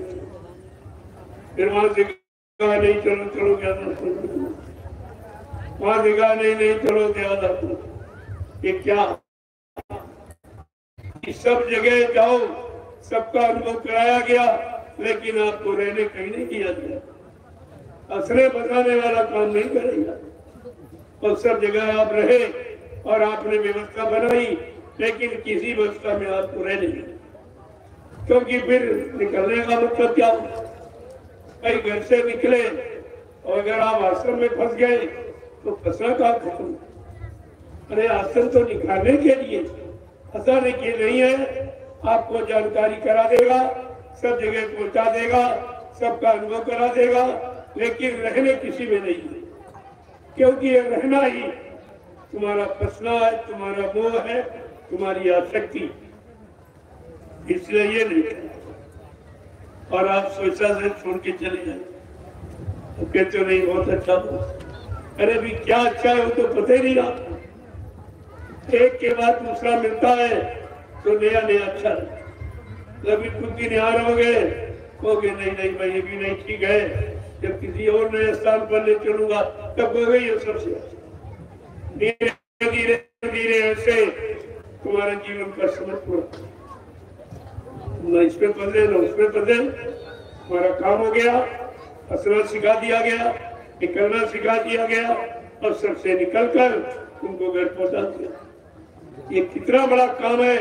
फिर वहां से कहा नहीं चलो चलो ज्ञान, वहां से कहा नहीं चलो ध्यान। ये क्या? सब जगह जाओ, सबका अनुभव कराया गया, लेकिन आपको रहने कहीं नहीं दिया गया। असरे बताने वाला काम नहीं करेगा। और सब जगह आप रहे और आपने व्यवस्था बनाई, लेकिन किसी व्यवस्था में आपको रहने नहीं, क्योंकि फिर निकलने का मतलब क्या? कहीं घर से निकले और अगर आप आश्रम में फंस गए तो फंसना कहाँ खत्म? अरे आश्रम तो निकालने के लिए, फंसाने के नहीं है। आपको जानकारी करा देगा, सब जगह पहुंचा देगा, सबका अनुभव करा देगा, लेकिन रहने किसी में नहीं है। क्योंकि ये रहना ही तुम्हारा फंसना है, तुम्हारा मोह है, तुम्हारी आसक्ति, इसलिए ये नहीं। और आप सोचा से छोड़ के चले जाए तो कहते हो नहीं बहुत अच्छा हो। अरे भी क्या अच्छा है वो तो पता ही नहीं। आपको एक के बाद दूसरा मिलता है तो नया नया अच्छा है। जब कुछ दिन यहाँ रहोगे कहोगे नहीं भाई ये भी नहीं ठीक है, जब किसी और नए स्थान पर ले चलूंगा तब कहोगे ये सबसे अच्छा। धीरे धीरे धीरे ऐसे तुम्हारे जीवन का समझ पूरा, न इसमें बदले न उसमें बदले, हमारा काम हो गया, हंसना सिखा दिया गया, निकलना सिखा दिया गया और सबसे निकलकर तुमको घर पहुंचा दिया। ये कितना बड़ा काम है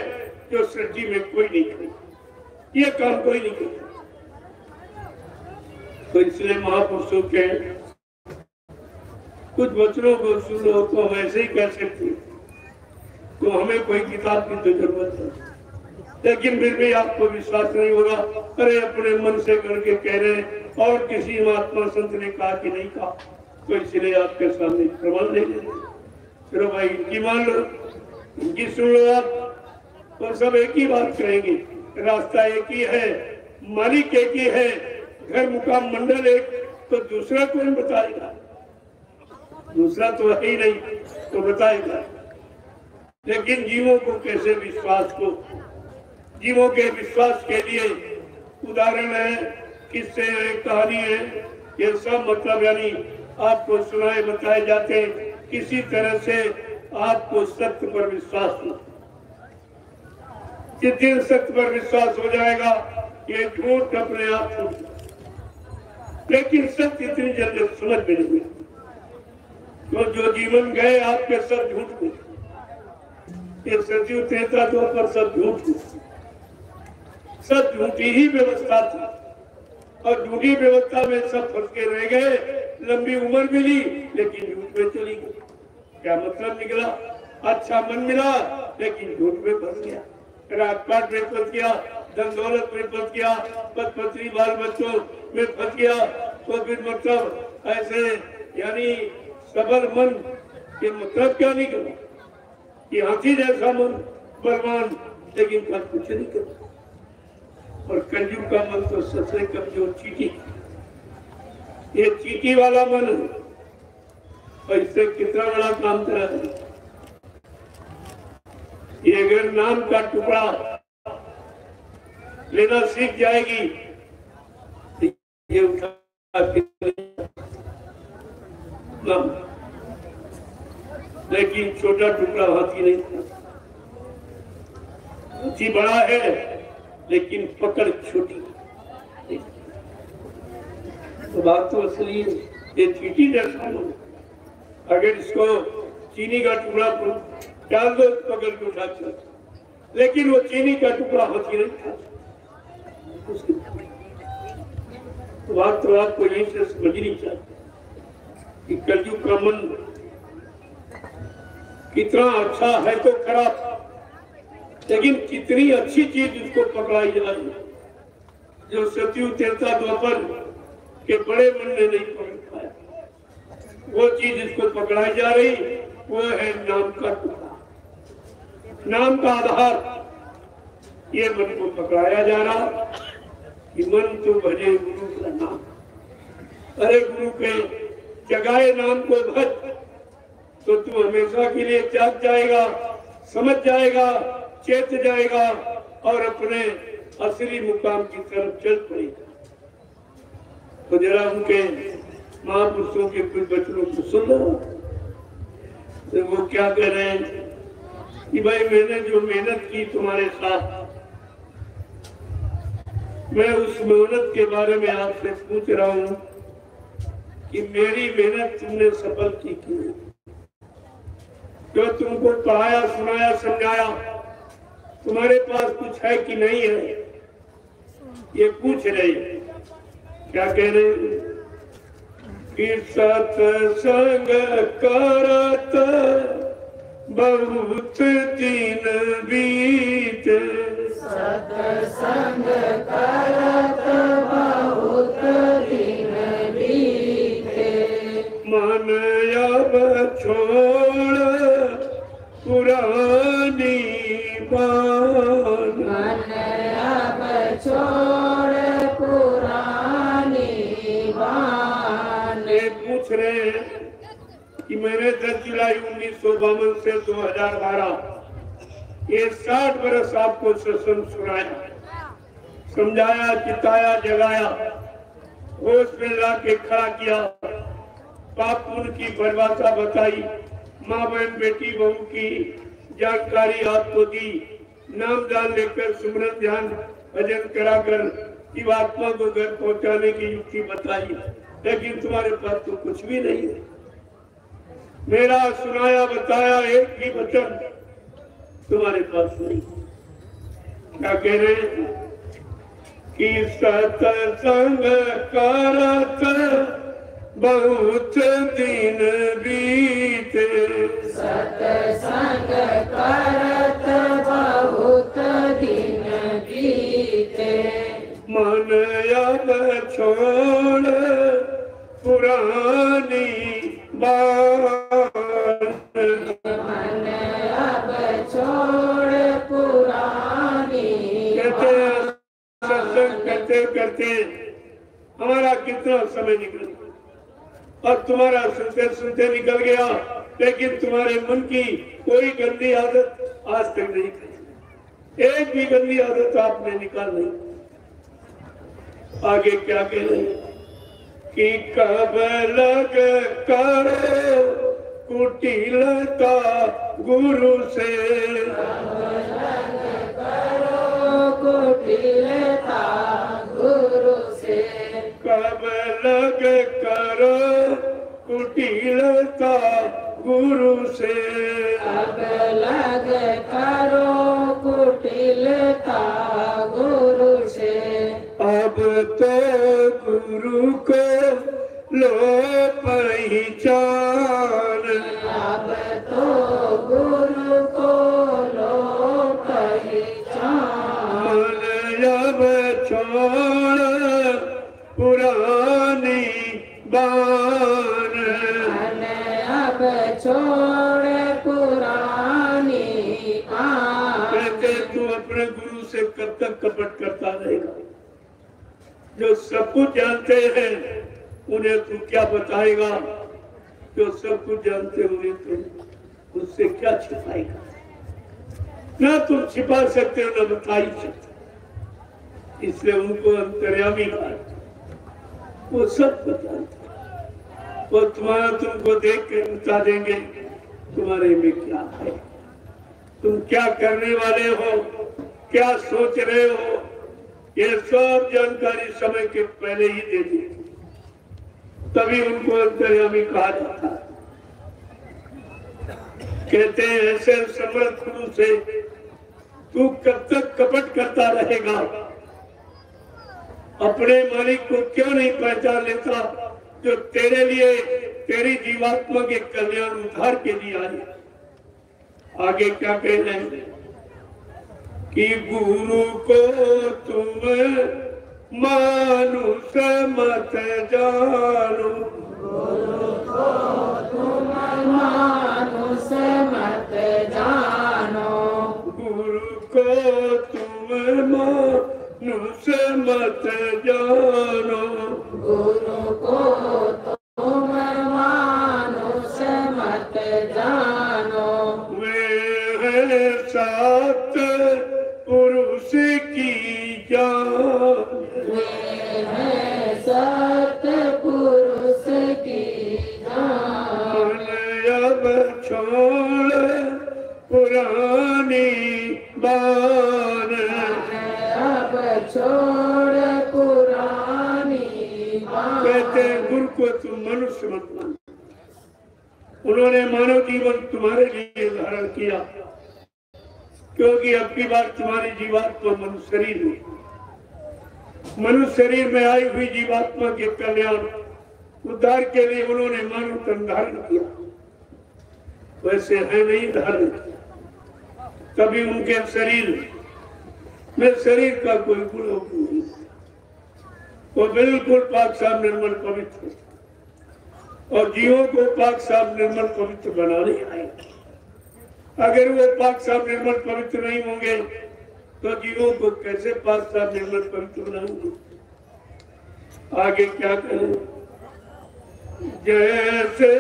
जो सृष्टि में कोई नहीं करे, ये काम कोई नहीं करता। तो इसलिए महापुरुषों के कुछ वचनों को सुन लो तो हम ऐसे ही कह सकते हैं, तो हमें कोई किताब की तो जरूरत नहीं। लेकिन फिर भी आपको विश्वास नहीं होगा, अरे अपने मन से करके कह रहे हैं और किसी महात्मा संत ने कहा कि नहीं कहा, तो इसलिए आपके सामने प्रमाण नहीं दे। चलो भाई इनकी मान लो, इनकी सुन लो आप, और सब एक ही बात कहेंगे, रास्ता एक ही है, मालिक एक ही है, घर मुकाम मंडल एक, तो दूसरा कौन बताएगा? दूसरा तो है ही नहीं, तो बताएगा। लेकिन जीवों को कैसे विश्वास को, जीवों के विश्वास के लिए उदाहरण है, किस्से है, कहानी है, ये सब मतलब यानी आपको सुनाए बताए जाते हैं, किसी तरह से आपको सत्य पर विश्वास हो। जिस दिन सत्य पर विश्वास हो जाएगा, ये झूठ अपने आप छूट जाएगा। लेकिन सत्य इतनी जल्दी समझ में नहीं, तो जो जीवन गए आपके सब झूठ को, ये सतयुग त्रेता द्वापर सब झूठ को, सब झूठी ही व्यवस्था थी, और झूठी व्यवस्था में सब फंस के रह गए। लंबी उम्र मिली लेकिन झूठ में चली गई। क्या मतलब निकला? अच्छा मन मिला लेकिन झूठ में फंस गया, राजपाट में फंस गया, धन दौलत में फंस गया, पद पत्नी बाल बच्चों में फंस गया। तो फिर मतलब ऐसे यानी सबल मन के मतलब क्या निकला कि हाथी जैसा मन बलवान, लेकिन कल कुछ नहीं करता। और कलयुग का मन तो सबसे कमजोर चीटी, ये चीटी वाला मन है, और इससे कितना बड़ा काम करा है। ये अगर नाम का टुकड़ा लेना सीख जाएगी, ये उठा लेकिन छोटा टुकड़ा हाथी नहीं था, हाथी बड़ा है लेकिन पकड़ छोटी। तो बात तो असली है, ये चीटी जैसा लोग, अगर इसको चीनी का टुकड़ा डाल दो पकड़ के उठा चल, लेकिन वो चीनी का टुकड़ा हाथी नहीं था। तो बात तो आपको यहीं से समझनी चाहिए कि कलयुग का मन कितना अच्छा है तो खराब, लेकिन कितनी अच्छी चीज उसको पकड़ाई जा रही है, जो सतयुग त्रेता द्वापर के बड़े मन ने नहीं पकड़ पाया। वो चीज इसको पकड़ाई जा रही, वो है नाम का टुकड़ा, नाम का आधार। ये मन को पकड़ाया जा रहा कि मन तो भजे गुरु का नाम। अरे गुरु के जगाए नाम को भज, तो तू हमेशा के लिए जाग जाएगा, समझ जाएगा, चेत जाएगा और अपने असली मुकाम की तरफ चल पड़ेगा। तो जरा उनके महापुरुषों के कुछ वचनों को सुन लो। तो वो क्या कह रहे हैं कि भाई मैंने जो मेहनत की तुम्हारे साथ, मैं उस मेहनत के बारे में आपसे पूछ रहा हूँ कि मेरी मेहनत तुमने सफल की क्यों? जो तुमको पढ़ाया, सुनाया, समझाया, तुम्हारे पास कुछ है कि नहीं है? ये पूछ रहे। क्या कह रहे कि सत्संग करत बहुत दिन बीते,
सत्संग करत बहुत दिन बीते,
मन अब छोड़ पुरानी बात,
मन अब छोड़ पुरानी बात।
ये पूछ रहे हैं कि मैंने 10 जुलाई 1952 से 2012 ये 60 बरस आपको सत्संग सुनाया, समझाया, चिताया, जगाया, होश में ला के खड़ा किया, पाप पुण्य की परिभाषा बताई, माँ बहन बेटी बहू की जानकारी आपको दी, नाम दान लेकर सुमरन ध्यान भजन कराकर जीवात्मा को घर पहुंचाने की युक्ति बताई। लेकिन तुम्हारे पास तो कुछ भी नहीं है। मेरा सुनाया बताया एक भी वचन तुम्हारे पास नहीं। क्या कह रहे हैं कि सत्संग करत बहुत दिन बीते।
सत्संग करत बहुत दिन बीते।
मन अब छोड़ पुरानी बात।
मन अब छोड़ पुरानी बात।
सत्संग करते करते हमारा कितना समय निकल गया और तुम्हारा सुनते सुनते निकल गया, लेकिन तुम्हारे मन की कोई गंदी आदत आज तक नहीं की। एक भी गंदी आदत आपने निकाल नहीं। आगे क्या कह रहे हैं कि कब लग कर कुटिलता गुरु से।
कुटिलता गुरु से।
कब लग कर कुटिलता गुरु से।
अब लग करो कुटिलता गुरु से।
अब तो गुरु को लो पहचान।
अब तो गुरु को लो पहचान।
मन अब छोड़ पुरानी बान।
मन अब छोड़ पुरानी बान।
कहते तू अपने गुरु से कब तक कपट करता रहेगा? जो सब कुछ जानते हैं उन्हें तू क्या बताएगा? जो सब कुछ जानते हुए तुम उससे क्या छिपाएगा? ना तुम छिपा सकते हो, ना बता ही सकते। इसलिए उनको अंतर्यामी कहा। वो सब कुछ जानते हैं। वो तुम्हारा तुमको देख के बता देंगे तुम्हारे में क्या है, तुम क्या करने वाले हो, क्या सोच रहे हो। ये सब जानकारी समय के पहले ही दे दी, तभी उनको अंतर्यामी कहा जाता है। कहते हैं ऐसे समर्थ गुरु से तू कब तक कपट करता रहेगा? अपने मालिक को क्यों नहीं पहचान लेता जो तेरे लिए, तेरी जीवात्मा के कल्याण उद्धार के लिए आए। आगे क्या कह रहे हैं कि गुरु को तुम मानुष मत जानो।
गुरु को तुम मानुष मत जानो।
गुरु को तुम मानुष मत जानो।
गुरु को तुम मानुष मत जानो।
वे सात पुरुष की जान।
वे हैं सत्पुरुष की जान।
मन अब छोड़ पुरानी बान।
अब छोड़ पुरानी बान।
कहते हैं गुरु को तुम मनुष्य मत मान। उन्होंने मानव जीवन तुम्हारे लिए धारण किया, क्योंकि अब की बार तुम्हारी जीवात्मा मनुष्य शरीर में, मनुष्य शरीर में आई हुई जीवात्मा के कल्याण उद्धार के लिए उन्होंने मानव तन धारण किया। वैसे है नहीं धारण किया, तभी उनके शरीर में शरीर का कोई गुण नहीं, वो बिल्कुल पाक साफ निर्मल पवित्र, और जीवों को पाक साफ निर्मल पवित्र बनाने आए। अगर वो पाक साफ निर्मल पवित्र नहीं होंगे तो जीवों को कैसे पाक साफ निर्मल पवित्र बनाएंगे? आगे क्या करें? जैसे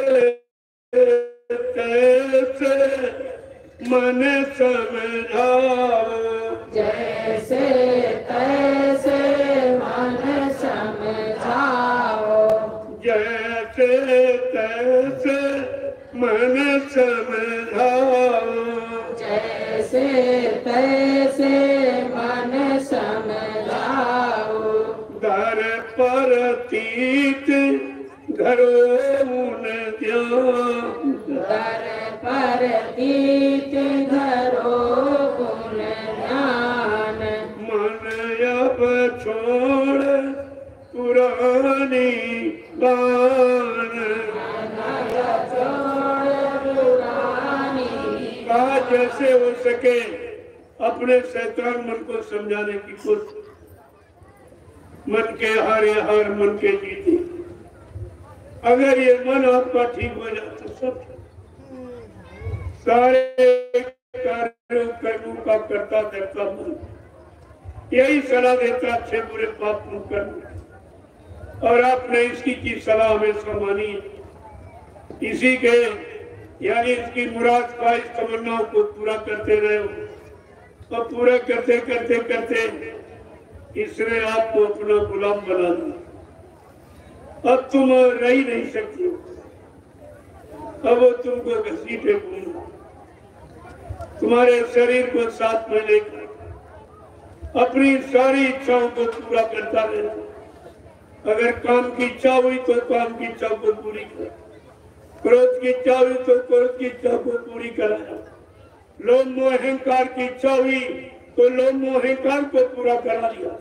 तैसे मन समझाओ।
जैसे तैसे मन समझाओ।
जैसे तैसे मन समझाओ।
जैसे तैसे मन समझाओ।
दर पर तीत घरों न ध्यान।
दर पर तीत घरों गुण ध्यान।
मन अब छोड़ पुरानी पुरानी बान। कहा जैसे हो सके अपने शैतान मन को समझाने की कोशिश। मन के हारे हार मन के जीते। अगर ये मन आपका ठीक हो जाए तो सब सारे कार्यों कर्मों का करता करता मन यही सलाह देता अच्छे बुरे पाप न करना। और आपने इसकी की सलाह हमेशा मानी है। इसी के यानी इसकी मुराद ख्वाहिश तमन्नाओं को पूरा करते रहे हो। और पूरा करते करते करते इसने आपको अपना गुलाम बना दिया। अब तुम रह ही नहीं सकती हो। अब वो तुमको घसीटे घूमना, तुम्हारे शरीर को साथ में लेकर अपनी सारी इच्छाओं को पूरा करता रहे। अगर काम की इच्छा हुई तो काम की इच्छा को पूरी कर, क्रोध की इच्छा हुई तो क्रोध की इच्छा को पूरी कराया, लोभ मोह अहंकार की इच्छा हुई तो लोभ मोह अहंकार को पूरा करा दिया।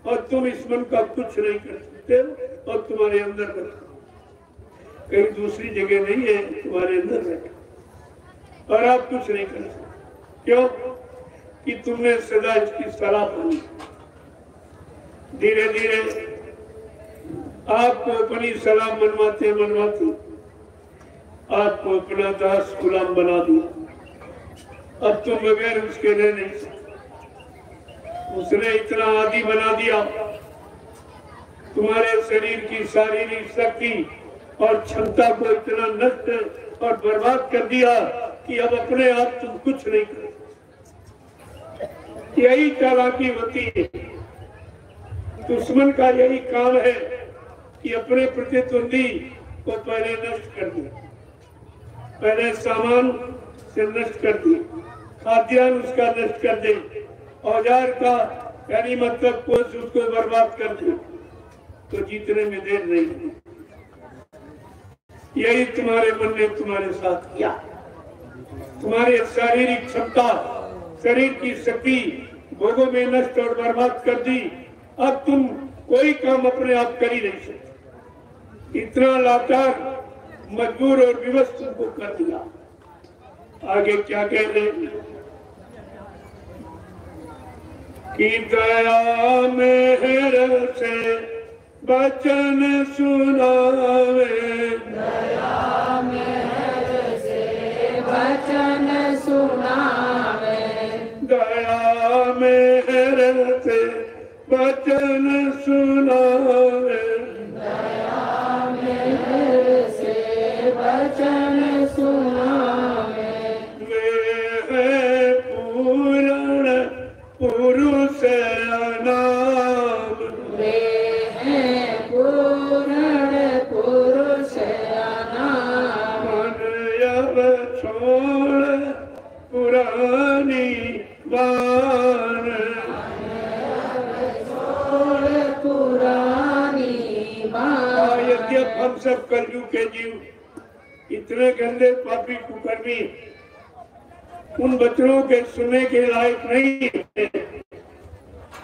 और तुम इस मन का कुछ नहीं कर सकते हो और तुम्हारे अंदर बैठा, कहीं दूसरी जगह नहीं है, तुम्हारे अंदर बैठा और आप कुछ नहीं कर सकते। क्यों कि तुमने सदा इसकी सलाह मानी। धीरे धीरे आपको अपनी सलाह मनवाते मनवाते आपको अपना दास गुलाम बना दिया। अब तुम बगैर उसके रह नहीं सकते। उसने इतना आदी बना दिया, तुम्हारे शरीर की शारीरिक शक्ति और क्षमता को इतना नष्ट और बर्बाद कर दिया कि अब अपने आप तुम कुछ नहीं कर। यही चालाकी होती है। दुश्मन का यही काम है कि अपने प्रतिद्वंदी को पहले नष्ट कर दे, पहले सामान से नष्ट कर दे, खाद्यान्न उसका नष्ट कर दे, औजार का यानी मतलब कोष उसको बर्बाद कर दे, तो जीतने में देर नहीं। यही तुम्हारे मन ने तुम्हारे साथ किया। तुम्हारे शारीरिक क्षमता, शरीर की शक्ति भोगों में नष्ट और बर्बाद कर दी। अब तुम कोई काम अपने आप कर ही नहीं सकते। इतना लाचार, मजबूर और विवश तुमको कर दिया। आगे क्या कह रहे कि दया मेहर से वचन सुनावे,
दया मेहर से वचन सुनावे,
दया मेहर से वचन सुनावे,
दया मेहर से वचन सुनावे।
वे है पूर्ण पुरुष नाम,
वे हैं पूर्ण पुरुष नाम,
मन अब छोड़ पुरानी बान,
छोड़ पुरानी बात।
यद्यप हम सब कलयुग के जीव इतने गंदे पापी कुकर्मी उन बच्चों के सुनने के लायक नहीं है,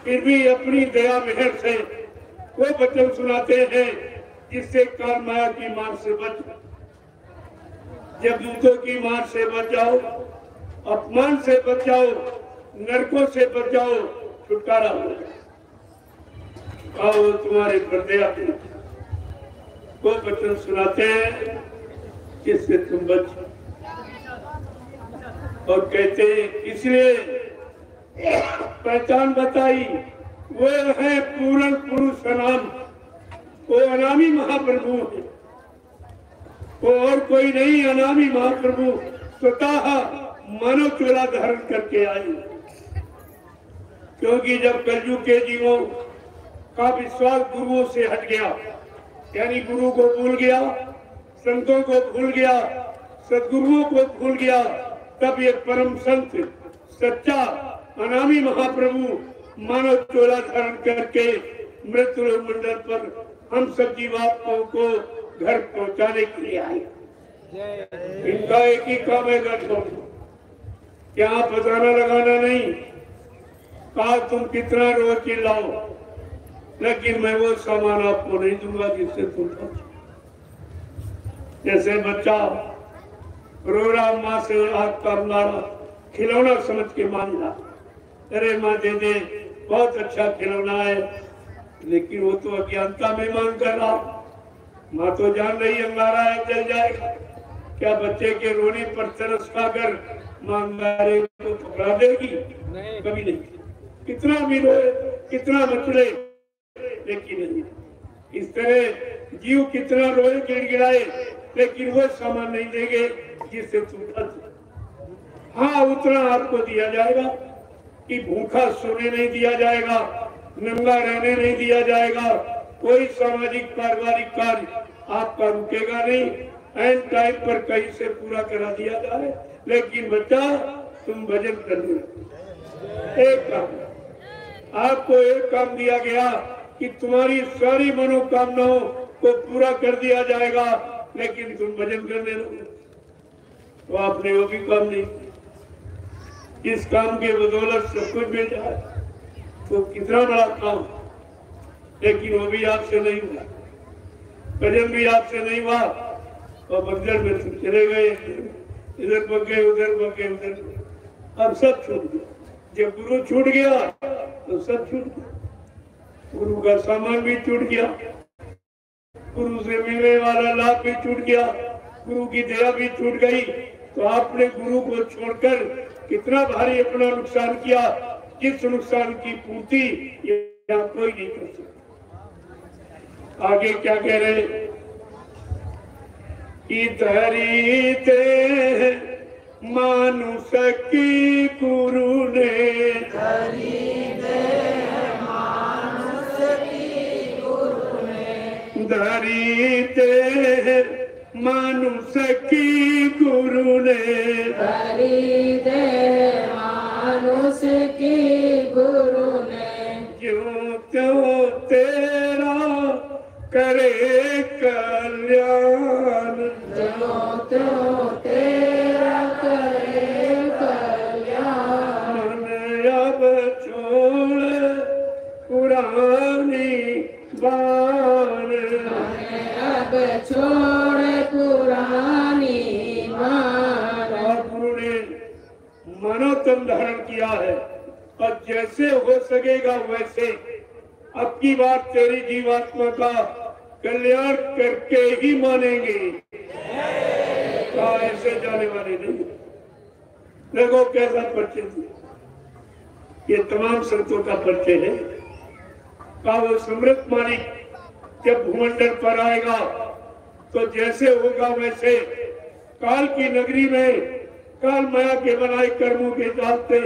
फिर भी अपनी दया मेहर से वो वचन सुनाते हैं जिससे काल माया की मार से बचो। जब दूतों की मार से बचाओ, अपमान से बचाओ, नरकों से बचाओ, छुटकारा हो जाए। आओ तुम्हारे पर दया वो वचन सुनाते हैं जिससे तुम बचो। और कहते हैं इसलिए पहचान बताई, वो है पूर्ण पुरुष नाम, वो अनामी महाप्रभु है, वो और कोई नहीं। अनामी महाप्रभु स्वतः मानव चोला धारण करके आए। क्योंकि जब कलयुग के जीवों का विश्वास गुरुओं से हट गया, यानी गुरु को भूल गया, संतों को भूल गया, सदगुरुओं को भूल गया, तब ये परम संत सच्चा अनामी महाप्रभु मानव चोला धारण करके मृत्यु मंडल पर हम सब जीवात्माओं को घर पहुंचाने के लिए आए। इनका एक ही काम है, यहाँ बताना लगाना नहीं। कहा तुम कितना रोज चिल्लाओ, लेकिन मैं वो सामान आपको नहीं दूंगा जिससे तुम बचो। जैसे बच्चा रो रहा, माँ से आग का मारा, खिलौना समझ के मान ला, अरे माँ दे दे, बहुत अच्छा खिलौना है, लेकिन वो तो अज्ञानता में मांग कर रहा। माँ तो जान रही अंगारा है, जल जाएगा। क्या बच्चे के रोने पर तरस खाकर माँ अंगारे को पकड़ा देगी? कभी नहीं। कितना भी रोए, कितना मचले, लेकिन नहीं। इस तरह जीव कितना रोए, गिड़गिड़ाए, लेकिन वो सामान नहीं देंगे जिससे तुम फंस। हाँ, उतना आपको दिया जाएगा कि भूखा सोने नहीं दिया जाएगा, नंगा रहने नहीं दिया जाएगा, कोई सामाजिक पारिवारिक कार्य आपका रुकेगा नहीं, एंड टाइम पर कहीं से पूरा करा दिया जाए। लेकिन बच्चा, तुम भजन कर लो। एक काम आपको, एक काम दिया गया कि तुम्हारी सारी मनोकामनाओं को पूरा कर दिया जाएगा, लेकिन तुम भजन करने लगो, तो आपने वो भी काम नहीं। इस काम के बदौलत सब कुछ मिल जाए तो कितना बड़ा काम, लेकिन वो भी आपसे नहीं हुआ, भजन भी आपसे नहीं हुआ, और मंदिर में तुम चले गए, इधर भाग गए, उधर भाग गए, उधर। अब सब छूट गया। जब गुरु छूट गया तो सब छूट गया। गुरु का सामान भी छूट गया, गुरु से मिलने वाला लाभ भी छूट गया, गुरु की दया भी छूट गई। तो आपने गुरु को छोड़कर कितना भारी अपना नुकसान किया, जिस नुकसान की पूर्ति यहाँ कोई नहीं कर सकता। आगे क्या कह रहे? इधरी ते मानुष की गुरु ने, धरी ते मानुष की गुरु ने,
धरी ते मानुष की गुरु ने,
जो त्यों तेरा करे कल्याण,
जो त्यों तेरा करे कल्याण।
मन अब छोड़ पुरानी बाण,
अब छोड़ पुरानी मान।
और गुरु ने मनोतन धारण किया है, और जैसे हो सकेगा वैसे अब की बात तेरी जीवात्मा का कल्याण करके ही मानेंगे, ऐसे जाने वाले नहीं। देखो कैसा परिचय दिया, ये तमाम संतों का परिचय है। का वो समृद्ध मालिक जब भूमंडल पर आएगा तो जैसे होगा वैसे काल की नगरी में काल माया के बनाए कर्मों के जाल से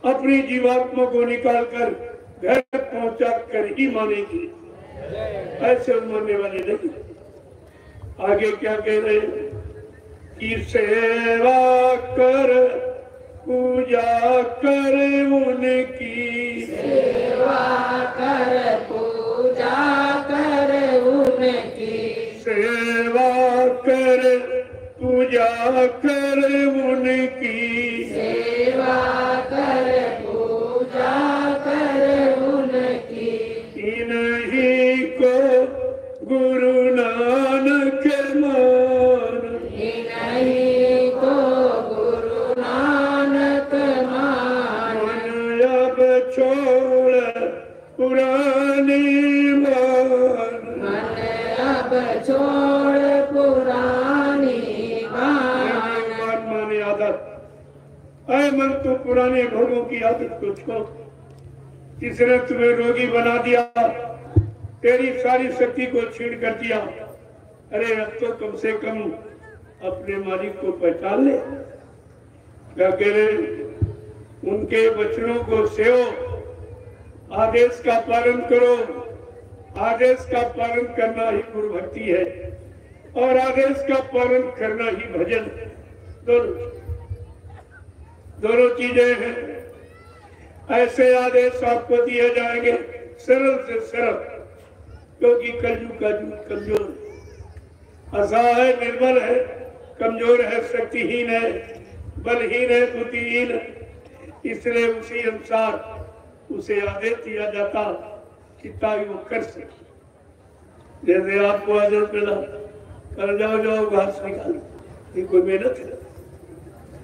अपनी जीवात्मा को निकालकर घर पहुंचा कर ही मानेगी, ऐसे मानने वाले नहीं। आगे क्या कह रहे हैं कि सेवा कर पूजा कर उनकी,
सेवा कर पूजा कर उनकी,
सेवा कर पूजा कर उनकी,
सेवा कर पूजा कर उनकी।
इन्हीं को गुरु नानक मान,
इन्हीं को गुरु नानक मान।
मन अब छोड़ पुरानी मान,
मन अब छोड़ पुरानी मान।
माने आदत, ऐ मन तू पुराने भोगों की आदत को छोड़। जिसने तुम्हें रोगी बना दिया, तेरी सारी शक्ति को छीन कर दिया, अरे अब तो कम से कम अपने मालिक को पहचान ले। क्या कह रहे? उनके वचनों को सेवो, आदेश का पालन करो। आदेश का पालन करना ही गुरु भक्ति है, और आदेश का पालन करना ही भजन। दोनों चीजें हैं। ऐसे आदेश आपको दिए जाएंगे सरल से सरल, क्योंकि कलयुग का युग कमजोर है, असहाय है, निर्बल है, कमजोर है, शक्तिहीन है, बलहीन है, बुद्धिहीन है। इसलिए उसी अनुसार उसे आदेश दिया जाता कितना भी वो कर सके। जैसे आपको आदर मिला, कर जाओ घास निकालो, ये कोई मेहनत है।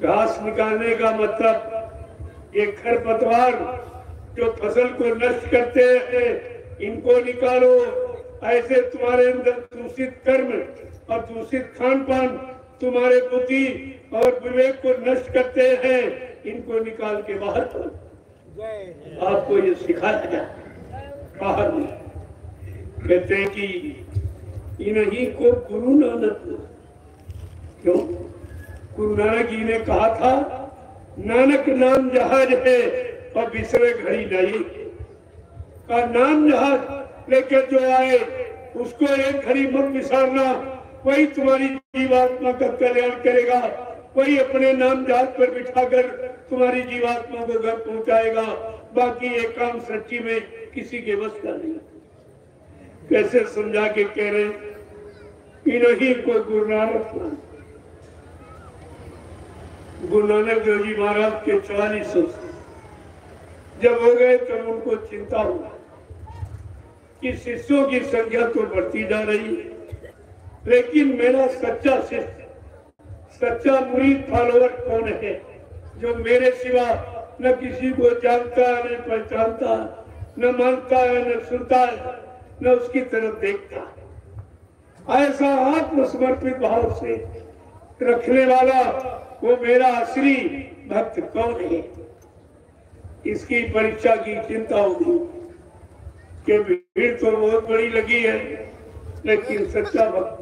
घास निकालने का मतलब ये खरपतवार जो फसल को नष्ट करते हैं इनको निकालो। ऐसे तुम्हारे अंदर दूषित कर्म और दूषित खान पान तुम्हारे बुद्धि और विवेक को नष्ट करते हैं, इनको निकाल के बाहर करो। आपको ये सिखाया जाए बाहर में। कहते हैं कि इन्हीं को गुरु नानक, क्यों गुरु नानक जी ने कहा था नानक नाम जहाज है और बिसरे घड़ी नहीं का। नाम जहाज लेकर जो आए उसको एक घड़ी मत बिसारना, वही तुम्हारी जीवात्मा का कल्याण करेगा, वही अपने नाम जहाज पर बिठाकर तुम्हारी जीवात्मा को घर पहुंचाएगा। बाकी ये काम सच्ची में किसी के बस का नहीं। कैसे समझा के कह रहे इन्हीं को गुरु नानक देव जी महाराज के 44 जब हो गए तब उनको चिंता हुआ कि शिष्यों की संख्या तो बढ़ती जा रही है, लेकिन मेरा सच्चा शिष्य, सच्चा मुरीद फॉलोअर कौन है जो मेरे सिवा न किसी को जानता है, न पहचानता, न मानता है, न सुनता है, न उसकी तरफ देखता है। ऐसा आत्मसमर्पित भाव से रखने वाला वो मेरा असली भक्त कौन है, इसकी परीक्षा की चिंता होगी कि भीड़ तो बहुत बड़ी लगी है, लेकिन सच्चा भक्त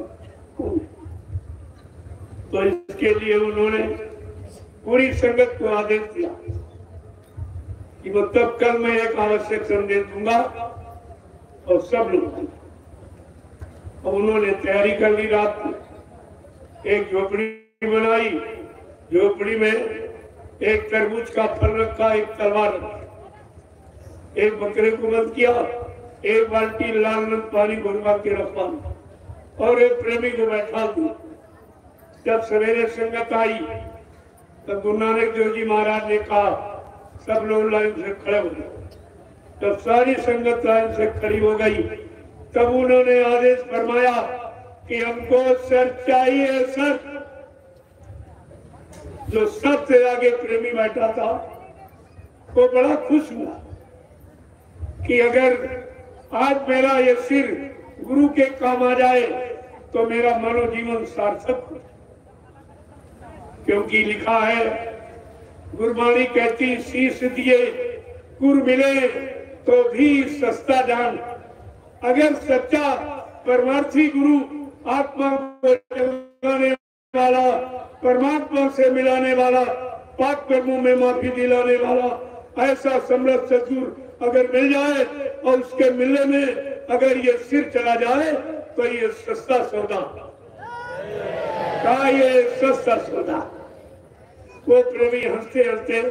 कौन है। तो इसके लिए उन्होंने पूरी संगत को आदेश दिया कि मतलब कल मैं एक आवश्यक संदेश दूंगा और सब लोग। और उन्होंने तैयारी कर ली। रात में एक झोपड़ी बनाई, झोपड़ी में एक तरबूज का फल रखा, एक तलवार रखी, एक बकरे को बंद किया, एक बाल्टी लाल रंग पानी भरवा के रखवा और एक प्रेमी को बैठा दिया। जब सवेरे संगत आई तब गुरु नानक देव जी महाराज ने कहा सब लोग लाइन से खड़े हो गए। तब सारी संगत लाइन से खड़ी हो गई। तब उन्होंने आदेश फरमाया कि हमको सर चाहिए, सर। जो सबसे आगे प्रेमी बैठा था वो बड़ा खुश हुआ कि अगर आज मेरा ये सिर गुरु के काम आ जाए तो मेरा मनोजीवन सार्थक हो। क्योंकि लिखा है, गुरबाणी कहती शीश दिए गुरु मिले तो भी सस्ता जान। अगर सच्चा परमार्थी गुरु आत्मा को जगाने वाला, परमात्मा से मिलाने वाला, पाप कर्मों में माफी दिलाने वाला ऐसा समर्थ सदगुरु अगर मिल जाए और उसके मिलने में अगर ये सिर चला जाए तो ये सस्ता सौदा का, ये सस्ता सौदा। वो प्रेमी हंसते हंसते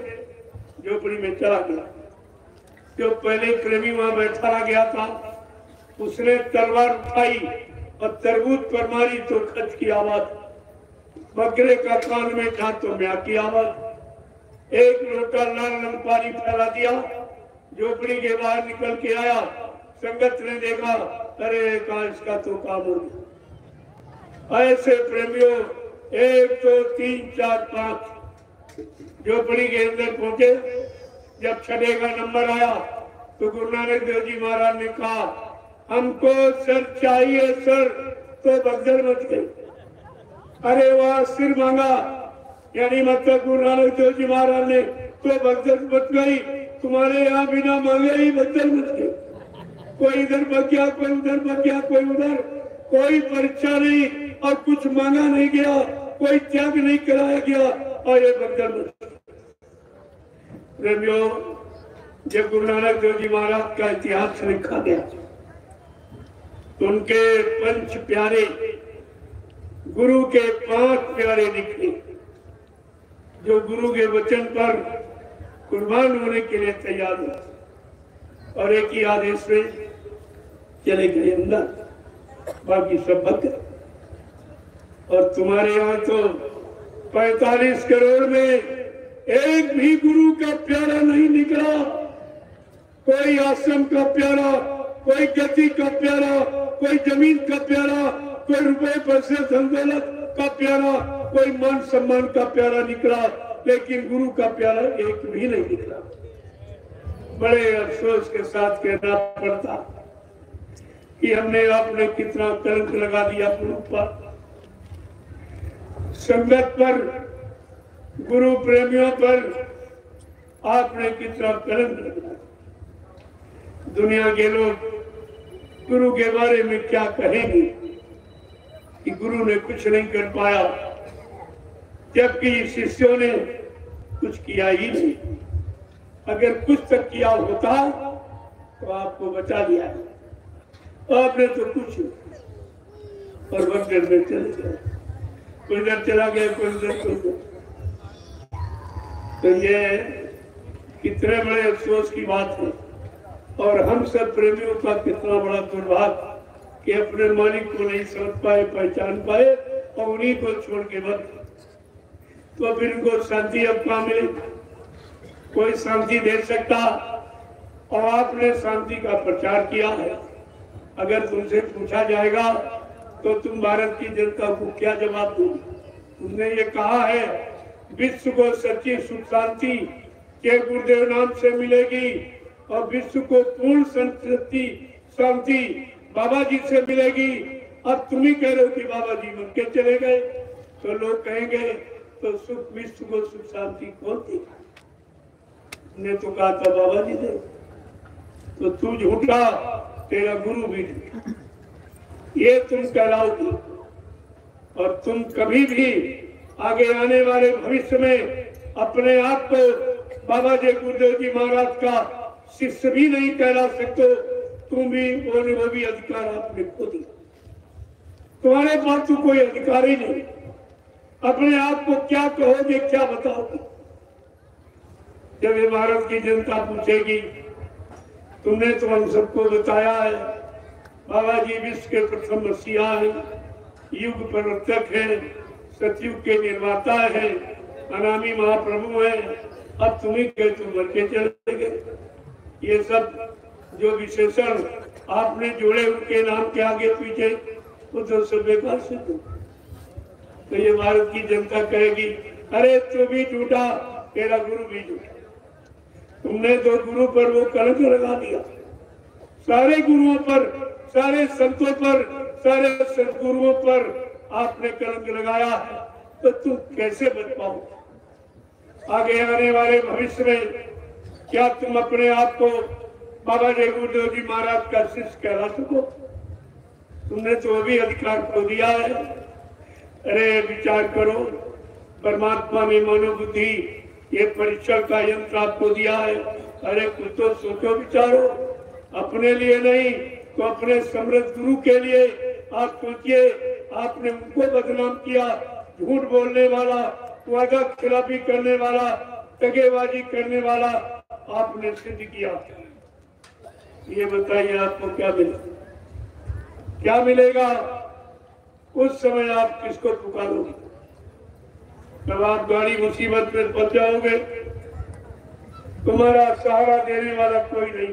झोपड़ी में चला गया। जो पहले प्रेमी वहां बैठा गया था उसने तलवार उठाई और तरबूज पर मारी तो खच की आवाज, बकरे का कान में था तो म्या की आवाज। एक लोटा लाल रंग पानी फैला दिया, झोपड़ी के बाहर निकल के आया। संगत ने देखा, अरे कहा इसका तो काम हो गया। ऐसे प्रेमियों 1 2 3 4 5 झोपड़ी के अंदर पहुंचे। जब 6 का नंबर आया तो गुरु नानक देव जी महाराज ने कहा हमको सर चाहिए, सर। तो भगदड़ मच गई। अरे वहां सिर मांगा, यानी मतलब गुरु नानक देव जी महाराज ने, तो भगदड़ मच गई। तुम्हारे यहाँ बिना मांगे ही भगदड़ मच गई। कोई इधर बच गया, कोई उधर बच गया, कोई उधर। कोई परीक्षा नहीं और कुछ मांगा नहीं गया, कोई त्याग नहीं कराया गया और ये भगदड़ मच गई। प्रेमियों, जब गुरु नानक देव जी महाराज का इतिहास लिखा गया उनके 5 प्यारे, गुरु के 5 प्यारे निकले जो गुरु के वचन पर कुर्बान होने के लिए तैयार हुए और एक ही आदेश में चले गए अंदर, बाकी सब भक्त। और तुम्हारे यहाँ तो 45 करोड़ में एक भी गुरु का प्यारा नहीं निकला, कोई आश्रम का प्यारा, कोई गति का प्यारा, कोई जमीन का प्यारा, कोई रुपए पैसे धन दौलत का प्यारा, कोई मान सम्मान का प्यारा निकला, लेकिन गुरु का प्यारा एक भी नहीं निकला। बड़े अफसोस के साथ कहना पड़ता कि हमने आपने कितना कलंक लगा दिया गुरु पर, संगत पर, गुरु प्रेमियों पर आपने कितना कलंक लगाया। दुनिया के लोग गुरु के बारे में क्या कहेंगे कि गुरु ने कुछ नहीं कर पाया, जबकि शिष्यों ने कुछ किया ही नहीं। अगर कुछ तक किया होता तो आपको बचा दिया, आपने तो कुछ और बंदर में चले गए, कोई इधर चला गया, कोई उधर। तो ये कितने बड़े अफसोस की बात है, और हम सब प्रेमियों का कितना बड़ा दुर्भाग्य कि अपने मालिक को नहीं समझ पाए, पहचान पाए और उन्हीं को छोड़ के बच। तो फिर उनको शांति अब कहाँ मिले? कोई शांति दे सकता? और आपने शांति का प्रचार किया है। अगर तुमसे पूछा जाएगा तो तुम भारत की जनता को क्या जवाब दोगे? तुमने ये कहा है विश्व को सच्ची सुख शांति के गुरुदेव नाम से मिलेगी, और विश्व को पूर्ण संतृप्ति शांति बाबा जी से मिलेगी। अब तुम ही कह रहे हो कि बाबा जी मन के चले गए, तो लोग कहेंगे तो सुख विश्व को सुख शांति कौन देगा? ने तो कहा था बाबा जी ने, तो तू झूठा, तेरा गुरु भी झूठा, ये तुम कहलाओगे। और तुम कभी भी आगे आने वाले भविष्य में अपने आप को बाबा जी गुरुदेव जी महाराज का शिष्य भी नहीं कहला सकते। तुम भी वो भी अधिकार आपने खो दिया, तुम्हारे पास तो कोई अधिकार ही नहीं। अपने आप को क्या कहोगे, क्या बताओगे? जब ये भारत की जनता पूछेगी, तुमने तो हम सबको बताया है बाबा जी विश्व के प्रथम मसीहा है, युग प्रवर्तक है, सतयुग के निर्माता है, अनामी महाप्रभु है। अब तुम ही कहे तुम मर के चले गए। ये सब जो विशेषण आपने जोड़े उनके नाम के आगे पीछे, वो तो सब बेकार से। तो ये भारत की जनता कहेगी अरे तू भी झूठा, तेरा गुरु भी झूठा। तुमने तो गुरु पर वो कलंक लगा दिया, सारे गुरुओं पर, सारे संतों पर, सारे सदगुरुओं पर आपने कलंक लगाया है। तो तुम कैसे बच पाओगे? आगे आने वाले भविष्य में क्या तुम अपने आप को बाबा जी गुरुदेव जी महाराज का शिष्य कहला सको? तुमने तो अभी अधिकार खो दिया है। अरे विचार करो, परमात्मा ने मानव बुद्धि ये परीक्षण का यंत्र आपको दिया है। अरे कुछ तो सोचो, विचारो, अपने लिए नहीं तो अपने समृद्ध गुरु के लिए आप सोचिए। आपने उनको बदनाम किया, झूठ बोलने वाला, वादा खिलाफी करने वाला, दगेबाजी करने वाला आपने सिद्ध किया। ये बताइए आपको क्या मिलेगा? क्या मिलेगा? उस समय आप किसको पुकारोगे? जब आप गाड़ी मुसीबत में फंस जाओगे, तुम्हारा सहारा देने वाला कोई नहीं,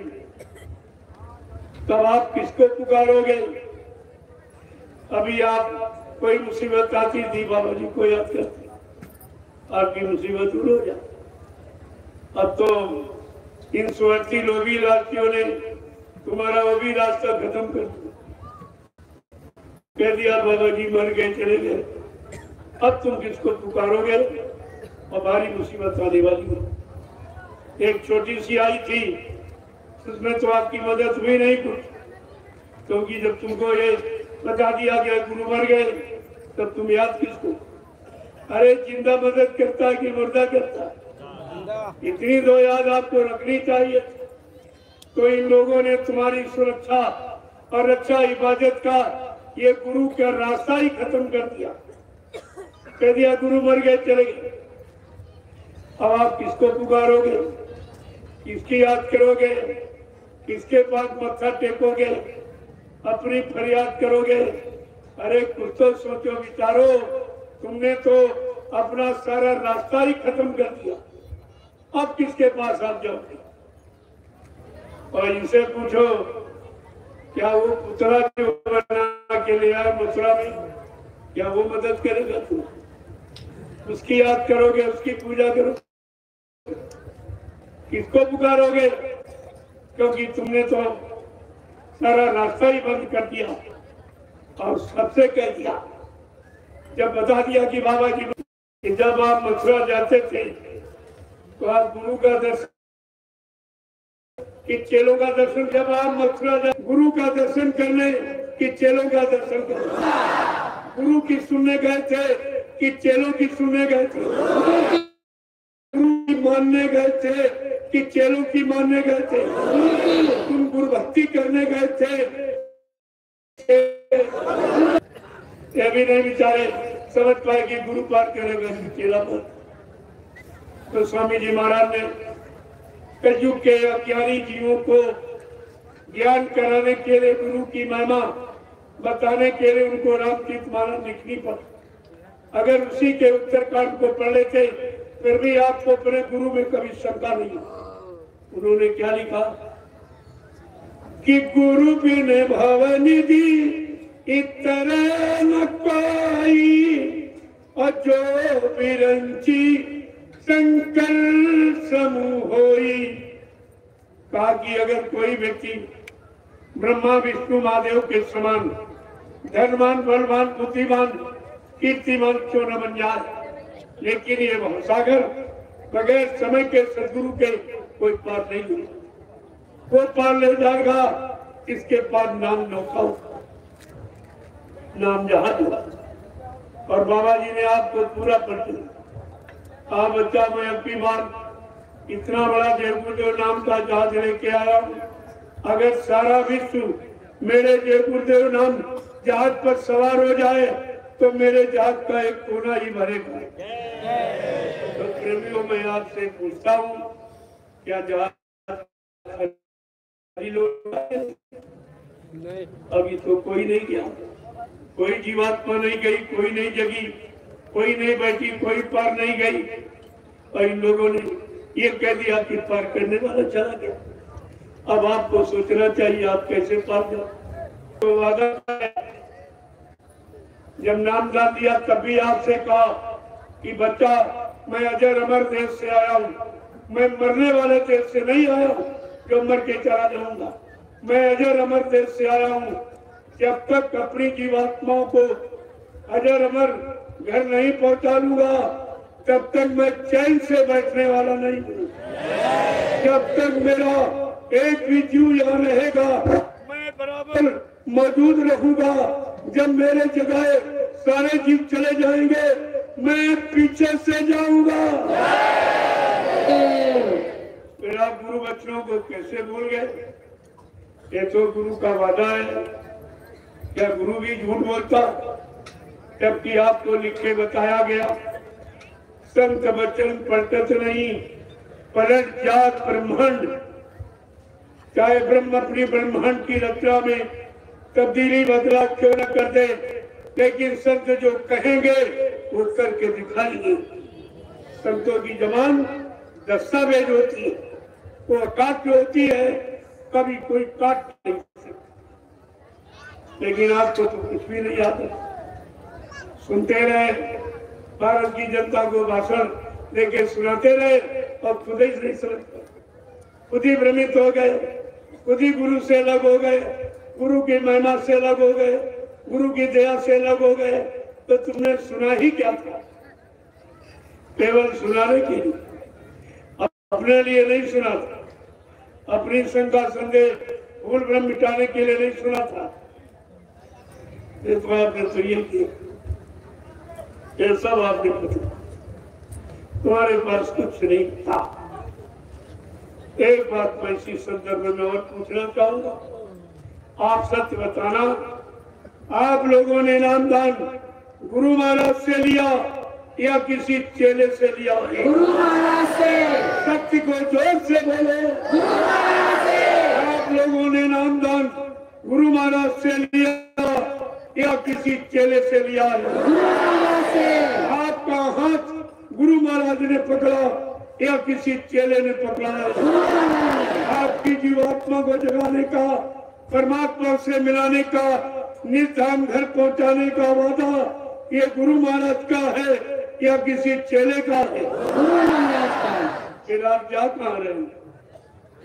तब आप किसको पुकारोगे? अभी आप कोई मुसीबत आती थी, बाबा जी को याद करते, आपकी मुसीबत दूर हो जाए। अब तो इन स्वार्थी लोभी लालचियों ने तुम्हारा वो भी रास्ता खत्म कर दिया, कह दिया बाबा जी मर गए, चले गए। अब तुम किसको पुकारोगे? और भारी मुसीबत आने वाली है। एक छोटी सी आई थी, उसमें तो आपकी मदद हुई नहीं कुछ, क्योंकि जब तुमको ये बता दिया गया गुरु मर गए, तब तुम याद किसको? अरे जिंदा मदद करता है कि मुर्दा करता है? इतनी दो याद आपको रखनी चाहिए। तो इन लोगों ने तुम्हारी सुरक्षा और रक्षा हिफाजत का ये गुरु का रास्ता ही खत्म कर दिया, कह दिया गुरु मर गए, चले गए। अब आप किसको पुकारोगे? किसकी याद करोगे? किसके पास मत्था टेकोगे? अपनी फरियाद करोगे? अरे कुछ तो सोचो, विचारो। तुमने तो अपना सारा रास्ता ही खत्म कर दिया, अब किसके पास आप जाओगे? और इनसे पूछो क्या वो पुतला जो बना के ले आया मथुरा में, क्या वो मदद करेगा तुम? उसकी याद करोगे, उसकी पूजा करोगे, किसको पुकारोगे? क्योंकि तुमने तो सारा रास्ता ही बंद कर दिया और सबसे कह दिया, जब बता दिया कि बाबा जी जब आप मथुरा जाते थे तो आप गुरु का दर्शन, कि चेलों का दर्शन, जब आप मथुरा गुरु का दर्शन करने कि चेलों का दर्शन करने, गुरु की सुनने गए थे कि चेलों की सुनने गए थे, गुरु की मानने गए थे कि चेलों की मानने गए थे, तुम गुरु भक्ति करने गए थे, ये भी नहीं बेचारे समझ पाए कि गुरु पार करेगा चेला पार। तो स्वामी जी महाराज ने कलयुग के अज्ञानी जीवों को ज्ञान कराने के लिए, गुरु की महिमा बताने के लिए उनको रामचरितमानस लिखनी पड़ी। अगर उसी के उत्तरकांड को पढ़ लेते फिर भी आपको अपने गुरु में कभी शंका नहीं। उन्होंने क्या लिखा कि गुरु बिन भवनिधि इतर न कोई, और जो बिरंची शंकर समूह होई। कहा कि अगर कोई व्यक्ति ब्रह्मा विष्णु महादेव के समान धनवान बलवान बुद्धिमान कीर्तिमान क्यों न बन जाए, लेकिन ये भवसागर बगैर समय के सदगुरु के कोई पार नहीं होगा। वो पार ले जाएगा इसके पास नाम नौका होगा, नाम जहाज होगा। और बाबा जी ने आपको पूरा पढ़ दिया। आप बच्चा मैं अब की बार इतना बड़ा जयगुरुदेव नाम का जहाज लेके आया हूँ, अगर सारा विश्व मेरे जयगुरुदेव नाम जहाज पर सवार हो जाए तो मेरे जहाज का एक कोना ही भरेगा। तो प्रेमियों मैं आपसे पूछता हूँ, क्या जहाज अभी तो कोई नहीं गया, कोई जीवात्मा नहीं गई, कोई नहीं जगी, कोई नहीं बैठी, कोई पार नहीं गई। और इन लोगों ने ये कह दिया कि पार करने वाला चला गया। अब आपको सोचना चाहिए आप कैसे पार जाओ। तो वादा है, जब नाम दान दिया तब भी आपसे कहा कि बच्चा मैं अजर अमर देश से आया हूँ, मैं मरने वाले देश से नहीं आया हूँ जो मर के चला जाऊंगा। मैं अजर अमर देश से आया हूँ, जब तक अपनी जीवात्माओं को अजर अमर घर नहीं पहुंचा लूंगा तब तक मैं चैन से बैठने वाला नहीं हूँ। जब तक मेरा एक भी जीव यहाँ रहेगा मैं बराबर मौजूद रहूंगा। जब मेरे जगह सारे जीव चले जाएंगे मैं पीछे से जाऊंगा। फिर आप गुरु बच्चों को कैसे भूल गए? ये तो गुरु का वादा है। क्या गुरु भी झूठ बोलता? जबकि आपको लिख के बताया गया, संत वचन पलटत नहीं पलट जात ब्रह्मांड। चाहे ब्रह्म अपनी ब्रह्मांड की रचना में तब्दीली बदलाव क्यों न कर दे, लेकिन संत जो कहेंगे वो करके दिखाएंगे। संतों की जबान दस्तावेज होती है, वो काट होती है, कभी कोई काट नहीं सकता। लेकिन आपको तो कुछ भी नहीं आता। सुनते रहे, भारत की जनता को भाषण देके सुनाते रहे और खुद ही नहीं समझते, खुद ही भ्रमित हो गए, खुद ही गुरु से अलग हो गए, गुरु की महिमा से अलग हो गए, गुरु की दया से अलग हो गए। तो तुमने सुना ही क्या था? केवल सुनाने के लिए, अपने लिए नहीं सुना था, अपनी शंका संदेह भूल भ्रम मिटाने के लिए नहीं सुना था। इस बात ने तो ये किया, ये सब आपने पूछा, तुम्हारे पास कुछ नहीं था। एक बात मैं इसी संदर्भ में और पूछना चाहूंगा, आप सत्य बताना, आप लोगों ने नामदान गुरु महाराज से लिया या किसी चेले से लिया?
गुरु महाराज से।
सत्य को जोर से बोलो।
गुरु महाराज से।
आप लोगों ने नामदान गुरु महाराज से लिया या किसी चेले से लिया?
गुरु महाराज से।
आपका हाथ गुरु महाराज ने पकड़ा या किसी चेले ने पकड़ा?
गुरु महाराज।
आपकी जीवात्मा को जगाने का परमात्मा से मिलाने का, निर्धाम घर पहुंचाने का वादा ये गुरु महाराज का है या किसी चेले का है?
गुरु महाराज का।
फिर आप जा कहाँ रहे हैं?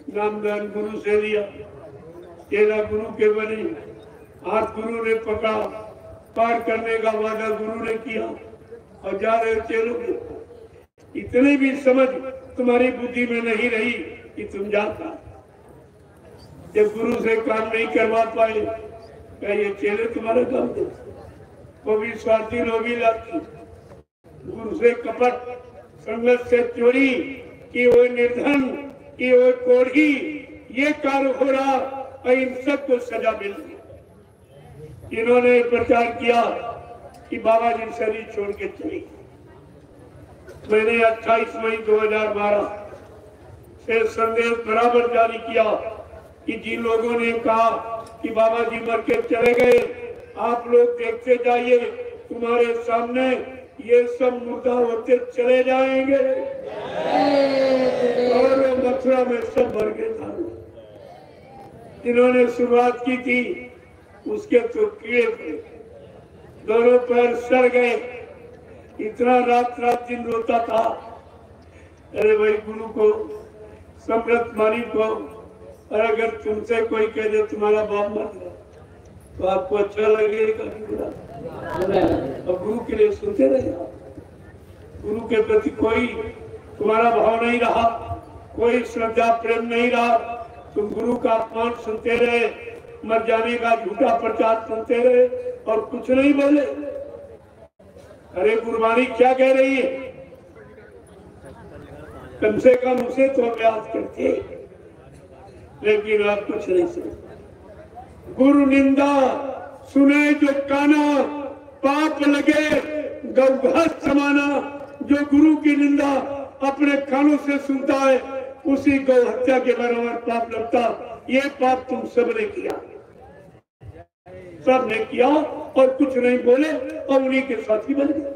नामदान गुरु से लिया, चेला गुरु के बने, हाथ गुरु ने पकड़ा, पार करने का वादा गुरु ने किया और जा रहे चेलों के। इतनी भी समझ तुम्हारी बुद्धि में नहीं रही कि तुम जाता। जब गुरु से काम नहीं करवा पाए, क्या ये चेले तुम्हारा काम दे? वो भी स्वार्थी लोभी लाती, गुरु से कपट, संगत से चोरी की, वो निर्धन की, वो कोढ़ी, ये कार्य हो रहा और इन सबको सजा मिल गई। इन्होंने प्रचार किया कि बाबा जी शरीर छोड़ के चले। मैंने 28 मई 2012 से संदेश बराबर जारी किया कि जिन लोगों ने कहा कि बाबा जी मर के चले गए, आप लोग देखते जाइए, तुम्हारे सामने ये सब मुर्दा होते चले जाएंगे। और मथुरा में सब भर के था। जिन्होंने शुरुआत की थी उसके तो कीड़े थे, दोनों पैर सड़ गए, इतना रात रात दिन रोता था। अरे भाई गुरु को, सम्राट मानी को, और अगर तुमसे कोई कह दे तुम्हारा बाप मर गया तो आपको अच्छा लगेगा कि बुरा? और गुरु के लिए सुनते रहे। गुरु के प्रति कोई तुम्हारा भाव नहीं रहा, कोई श्रद्धा प्रेम नहीं रहा, तुम गुरु का अपमान सुनते रहे, मर जाने का झूठा प्रचार सुनते रहे और कुछ नहीं बोले। अरे गुरबानी क्या कह रही है? कम से कम उसे तो अभ्यास करते, लेकिन आप कुछ नहीं सुने। गुरु निंदा सुने जो काना, पाप लगे गौघात समाना। जो गुरु की निंदा अपने कानों से सुनता है, उसी गौ हत्या के बराबर पाप लगता। ये पाप तुम सबने किया, सबने किया और कुछ नहीं बोले और उन्हीं के साथी बन गए।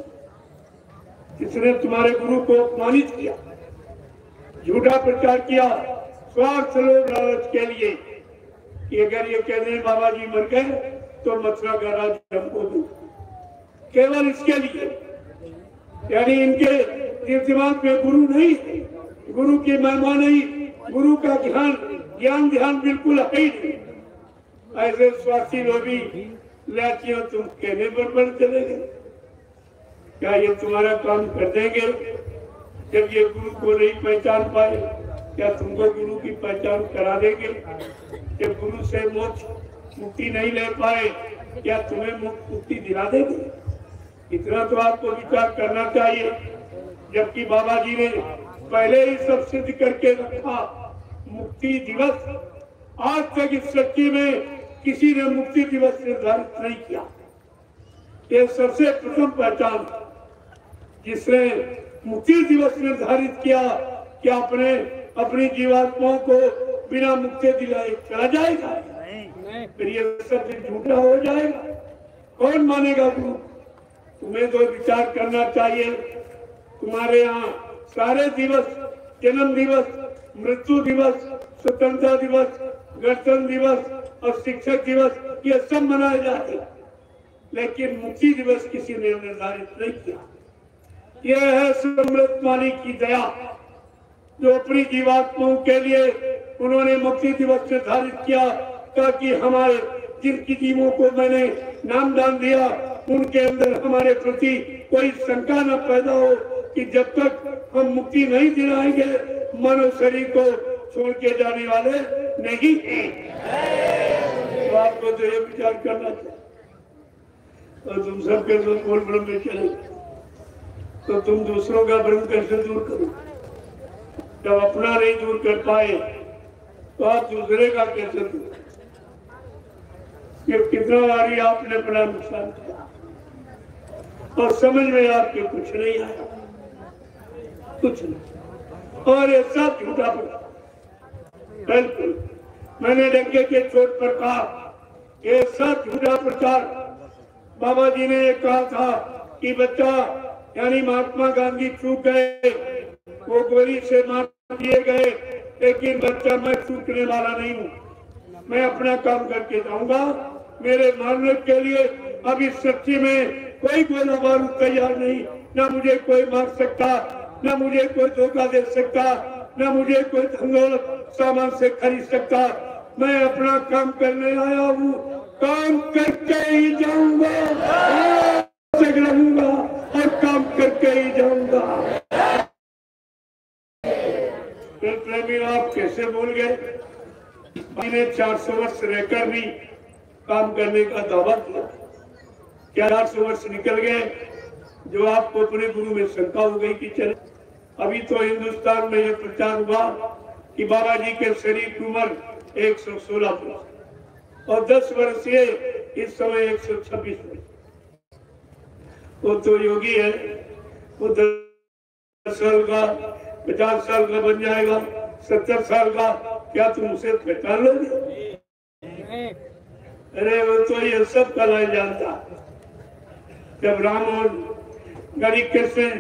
जिसने तुम्हारे गुरु को अपमानित किया, झूठा प्रचार किया, स्वार्थ लोभ लालच के लिए कि अगर ये कह दें बाबा जी मर गए तो मथुरा का राज्य हमको दो, केवल इसके लिए। यानी इनके दिमाग में गुरु नहीं, गुरु की महिमा नहीं, गुरु का ज्ञान ध्यान बिल्कुल है ही नहीं। ऐसे स्वार्थी लोभी लाचियों तुम कहने पर बन चले गए। क्या ये तुम्हारा काम कर देंगे? जब ये गुरु को नहीं पहचान पाए, क्या तुमको गुरु की पहचान करा देंगे? जब गुरु से मोक्ष मुक्ति नहीं ले पाए, क्या तुम्हें मुक्ति दिला देंगे? इतना तो आपको विचार करना चाहिए। जबकि बाबा जी ने पहले ही सब सिद्ध करके रखा। मुक्ति दिवस आज तक इस सृष्टि में किसी ने मुक्ति दिवस निर्धारित नहीं किया। ये सबसे प्रथम पहचान जिसने मुक्ति दिवस निर्धारित किया कि अपनी जीवात्माओं को बिना मुक्ति दिलाए चला जाएगा, फिर ये सब झूठा हो जाएगा। कौन मानेगा गुरु? तुम्हें तो विचार करना चाहिए। तुम्हारे यहाँ सारे दिवस, जन्म दिवस, मृत्यु दिवस, स्वतंत्रता दिवस, गणतंत्र दिवस और शिक्षक दिवस, ये सब मनाए जाते हैं, लेकिन मुक्ति दिवस किसी ने निर्धारित नहीं किया। यह है सम्राट मानी की दया, जो अपनी जीवात्माओं के लिए उन्होंने मुक्ति दिवस निर्धारित किया, ताकि हमारे जिनकी जीवों को मैंने नामदान दिया, उनके अंदर हमारे प्रति कोई शंका न पैदा हो कि जब तक हम मुक्ति नहीं दिलाएंगे, मानव शरीर को छोड़ के जाने वाले नहीं हैं। तो आपको तो ये विचार करना चाहिए। तो तुम सबके साथ बोल ब्रह्म में चले, तो तुम दूसरों का भ्रम कैसे दूर करो? जब अपना नहीं दूर कर पाए तो आप दूसरे का कैसे दूर? ये कितना बारी आपने अपना नुकसान किया और समझ में आपके कुछ नहीं आया, कुछ नहीं। और ये सब झूठा पड़ा। बिल्कुल मैंने डंके के चोट पर कहा, ये सब झूठा प्रचार। बाबा जी ने ये कहा था कि बच्चा यानी महात्मा गांधी चूक गए, वो गोली से मार दिए गए, लेकिन बच्चा मैं चूकने वाला नहीं हूँ। मैं अपना काम करके जाऊंगा। मेरे मारने के लिए अब इस सच्ची में कोई गोला बारूद तैयार नहीं। ना मुझे कोई मार सकता, ना मुझे कोई धोखा दे सकता, ना मुझे कोई धंधोल सामान से खरीद सकता। मैं अपना काम करने आया हूँ, काम करके ही जाऊंगा, रहूंगा और काम करके ही जाऊंगा। फिर प्रेमी आप कैसे बोल गए? मैंने 400 वर्ष रहकर भी काम करने का दावा किया। क्या 400 वर्ष निकल गए जो आपको अपने गुरु में शंका हो गई कि चले? अभी तो हिंदुस्तान में यह प्रचार हुआ कि बाबा जी के शरीर की उम्र 116 वर्ष और 10 वर्ष से इस समय 126 वर्ष। वो तो योगी है, वो 10 साल का 50 साल का बन जाएगा, 70 साल का। क्या तुम उसे पहचान लोगे? अरे वो तो ये सब कला जानता। जब राम और गरीब कृष्ण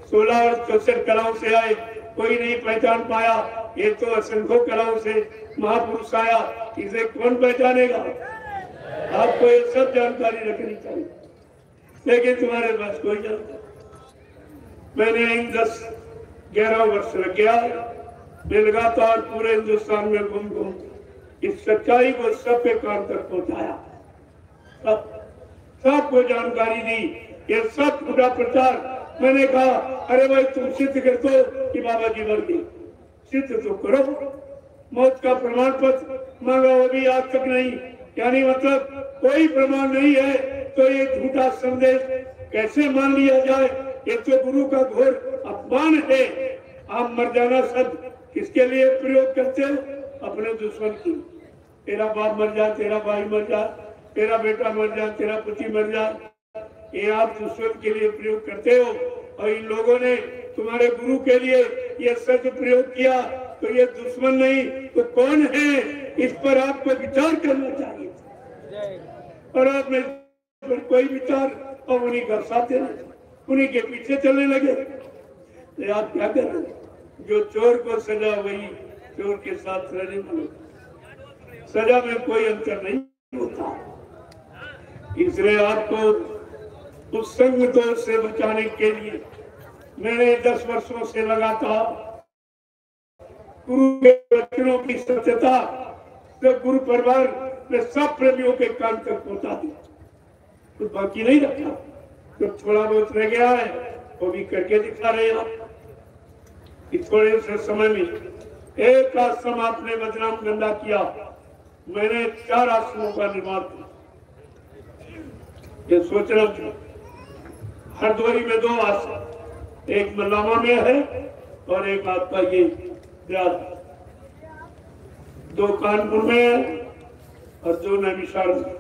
16 और 64 कलाओं से आए, कोई नहीं पहचान पाया। ये तो असंख्यों कलाओं से महापुरुष आया, इसे कौन पहचानेगा? आपको ये सब जानकारी रखनी चाहिए, लेकिन तुम्हारे पास कोई जानकारी। मैंने इन 10-11 वर्ष रख गया, मैं लगातार पूरे हिंदुस्तान में घूम इस सच्चाई को सबके कान तक पहुंचाया, सबको जानकारी दी। ये सब पूरा प्रचार। मैंने कहा अरे भाई तुम सिद्ध कर दो कि बाबा जी मर गए, सिद्ध तो करो। मौत का प्रमाण पत्र मांगा, वो भी आज तक नहीं। यानी मतलब कोई प्रमाण नहीं है तो ये झूठा संदेश कैसे मान लिया जाए? ये तो गुरु का घोर अपमान है। आप मर जाना शब्द किसके लिए प्रयोग करते हो? अपने दुश्मन की। तेरा बाप मर जा, तेरा भाई मर जा, तेरा बेटा मर जा, तेरा पति मर जा, ये आप दुश्मन के लिए प्रयोग करते हो। और इन लोगों ने तुम्हारे गुरु के लिए ये शब्द प्रयोग किया, तो ये दुश्मन नहीं तो कौन है? इस पर आपको विचार करना चाहिए। और आपने पर कोई विचार और उन्हीं का साथ देना, उन्हीं के पीछे चलने लगे। तो आप क्या कर रहे? जो चोर को सजा वही चोर के साथ रहने वाले, सजा में कोई अंतर नहीं होता। इसलिए आपको उस संग दोष से बचाने के लिए मैंने 10 वर्षों से लगातार गुरु के वचनों की सत्यता तो गुरु परिवार में सब प्रेमियों के कान तक पहुंचा दी। तो बाकी नहीं रखा, तो थोड़ा बहुत रह गया है वो भी करके दिखा रहे हैं। इस थोड़े से समय में एक आश्रम आपने बदनाम गंदा किया, मैंने 4 आश्रमों का निर्माण किया। ये सोचना चाहिए। हरद्वारी में 2 आश्रम, एक मल्लामा में है और एक आपका ये 2 कानपुर में है और 2 नैमिषारण्य में।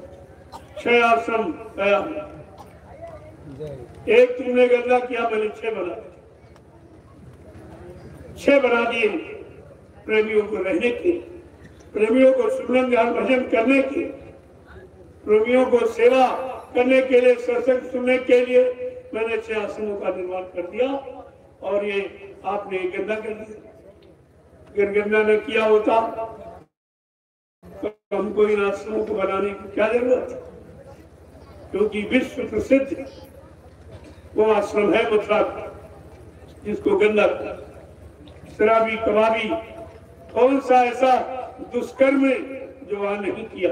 6 आश्रम गया। एक तुमने गंदा किया, मैंने 6 बना 6 बना दिए। प्रेमियों को रहने के, प्रेमियों को सुमरन ध्यान भजन करने के, प्रेमियों को सेवा करने के लिए, सत्संग सुनने के लिए मैंने 6 आश्रमों का निर्माण कर दिया। और ये आपने गंदा कर दिया। अगर गंदा न किया होता तो हमको इन आश्रमों को बनाने की क्या जरूरत है? क्योंकि विश्व प्रसिद्ध वो आश्रम है मथुरा का, जिसको गंदा कर, शराबी कबाबी कौन सा ऐसा दुष्कर्म जो वहां नहीं किया।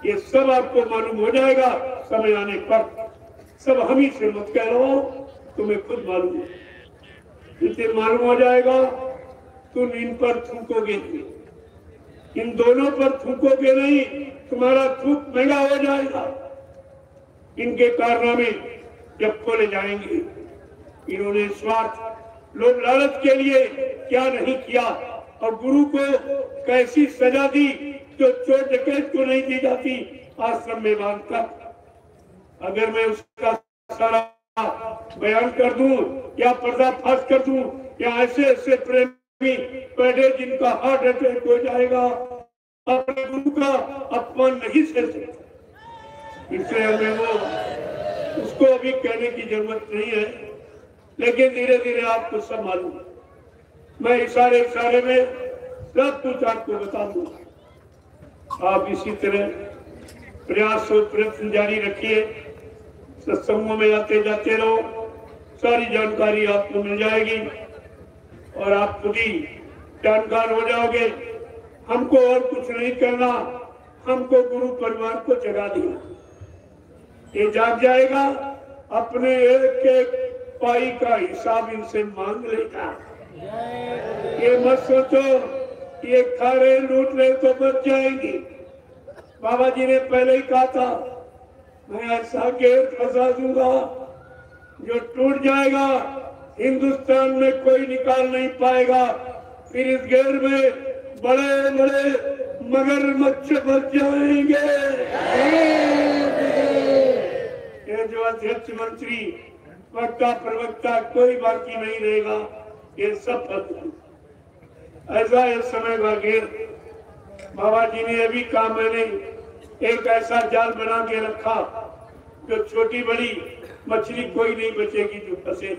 ये सब आपको मालूम हो जाएगा समय आने पर। सब हम ही से मत कह रहा हूं, तुम्हें खुद मालूम है। जिसे मालूम हो जाएगा तुम इन पर थूकोगे, इन दोनों पर थूकोगे नहीं, तुम्हारा थूक महंगा हो जाएगा। इनके कारनामे जब खोले जाएंगे, इन्होंने स्वार्थ लोग लालच के लिए क्या नहीं किया, और गुरु को कैसी सजा दी जो चोर डकैत को नहीं दी जाती आश्रम में बांधकर। अगर मैं उसका सारा बयान कर दूं या पर्दाफाश कर दूं, या ऐसे ऐसे प्रेमी बैठे जिनका हार्ट अटैक हो जाएगा, अपने गुरु का अपमान नहीं सह सकते। इसलिए हमें वो उसको अभी कहने की जरूरत नहीं है, लेकिन धीरे धीरे आपको सब मालूम है। मैं इशारे में सब कुछ आपको बता दूंगा। आप इसी तरह प्रयास और प्रयत्न जारी रखिए, सत्संगों में आते जाते रहो, सारी जानकारी आपको मिल जाएगी और आप खुद ही जानकार हो जाओगे। हमको और कुछ नहीं करना, हमको गुरु परिवार को जगा दिया, ये जाग जाएगा, अपने एक एक पाई का हिसाब इनसे मांग लेगा। ये मत सोचो ये खा रहे लूट रहे तो बच जाएंगे। बाबा जी ने पहले ही कहा था, मैं ऐसा घेर फंसा दूंगा जो टूट जाएगा, हिंदुस्तान में कोई निकाल नहीं पाएगा। फिर इस घेर में बड़े बड़े मगरमच्छ बच जाएंगे। ये जो अध्यक्ष मंत्री वक्ता प्रवक्ता कोई बाकी नहीं रहेगा, ये सब ऐसा इस समय का घेर। बाबा जी ने अभी कहा, मैंने एक ऐसा जाल बना के रखा जो छोटी बड़ी मछली कोई नहीं बचेगी जो फंसे।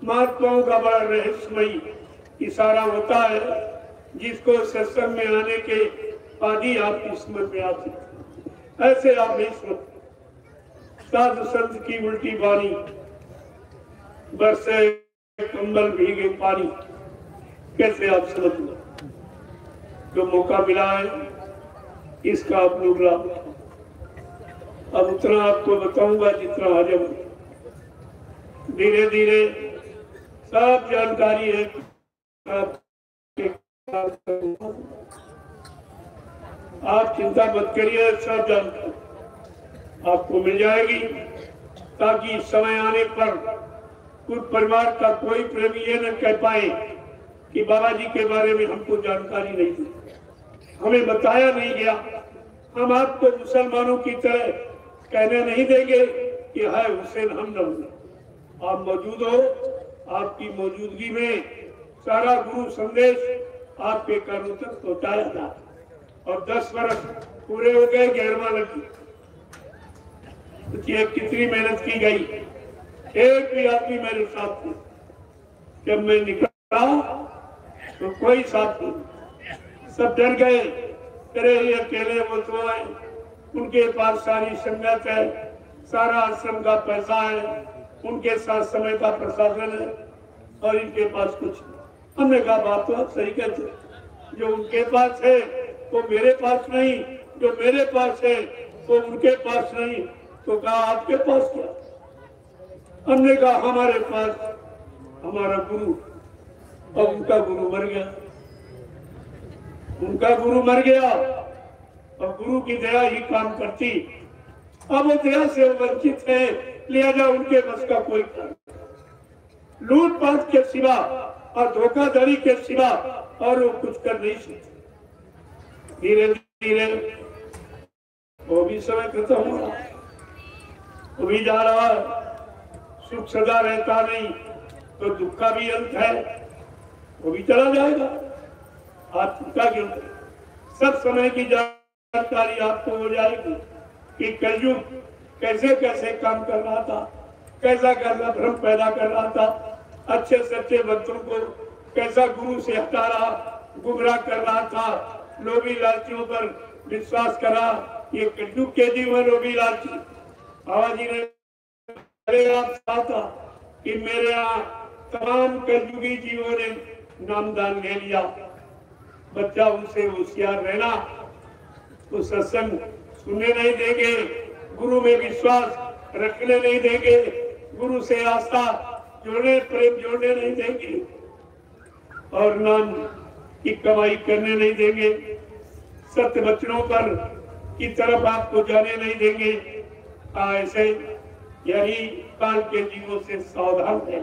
महात्माओं का बड़ा रहस्यमयी इशारा होता है, जिसको सत्संग में आने के बाद ही आपकी समझ में आती। ऐसे आप नहीं सुनते। साधु संत की उल्टी बानी, बरसे कंबल भीगे पानी, कैसे आप समझ लो। जो मौका मिला है इसका आप लोग लाभ उठाओ। अब उतना आपको बताऊंगा जितना हजम, धीरे धीरे सब जानकारी है। आप चिंता मत करिए, सब जानकारी आपको मिल जाएगी, ताकि समय आने पर कुछ परिवार का कोई प्रेमी ये न कह पाए कि बाबा जी के बारे में हमको जानकारी नहीं दी, हमें बताया नहीं गया। हम आपको मुसलमानों की तरह कहने नहीं देंगे कि है हुसैन हम न। आप मौजूद हो, आपकी मौजूदगी में सारा गुरु संदेश आपके कानों तक पहुंचाया था। और 10 वर्ष पूरे हो गए, 11वां लगी। देखिए कितनी मेहनत की गई, एक भी आदमी मेरे साथ नहीं। जब मैं निकला तो कोई साथ नहीं, सब डर गए, अरे ये अकेले वो तो आए, उनके पास सारी संगत है, सारा आश्रम का पैसा है, उनके साथ समय का प्रशासन है और इनके पास कुछ नहीं। हमने कहा बात तो आप सही कहते, जो उनके पास है वो मेरे पास नहीं, जो मेरे पास है वो उनके पास नहीं। तो कहा आपके पास क्या? हमने कहा हमारे पास हमारा गुरु, और उनका गुरु मर गया, उनका गुरु मर गया और गुरु की दया ही काम करती। अब वो दया से वंचित है, लिया जाए उनके बस का कोई काम, लूटपाट के सिवा और धोखाधड़ी के सिवा और वो कुछ कर नहीं सकते। धीरे धीरे वो भी समय खत्म हो रहा, वो भी जा रहा है। सुख सदा रहता नहीं, तो दुख का भी अंत है, वो भी चला जाएगा। आप चिंता क्यों करें? सब समय की जानकारी आपको हो जाएगी कि कलयुग कैसे कैसे काम कर रहा था, कैसा कैसा भ्रम पैदा कर रहा था, अच्छे सच्चे भक्तों को कैसा गुरु से हटा रहा, गुमराह कर रहा था, लोभी लालचियों पर विश्वास करा। ये कलयुग के जीवन लोभी लालची। बाबा जी ने कहा था कि मेरे यहाँ तमाम कलयुगी जीवों ने नामदान ले लिया, बच्चा उनसे होशियार रहना, तो सत्संग सुनने नहीं देंगे, गुरु में विश्वास रखने नहीं देंगे, गुरु से आस्था जोड़ने प्रेम जोड़ने नहीं देंगे और नाम की कमाई करने नहीं देंगे, सत्य वचनों पर की तरफ आपको जाने नहीं देंगे। ऐसे यही काल के जीवों से सावधान है।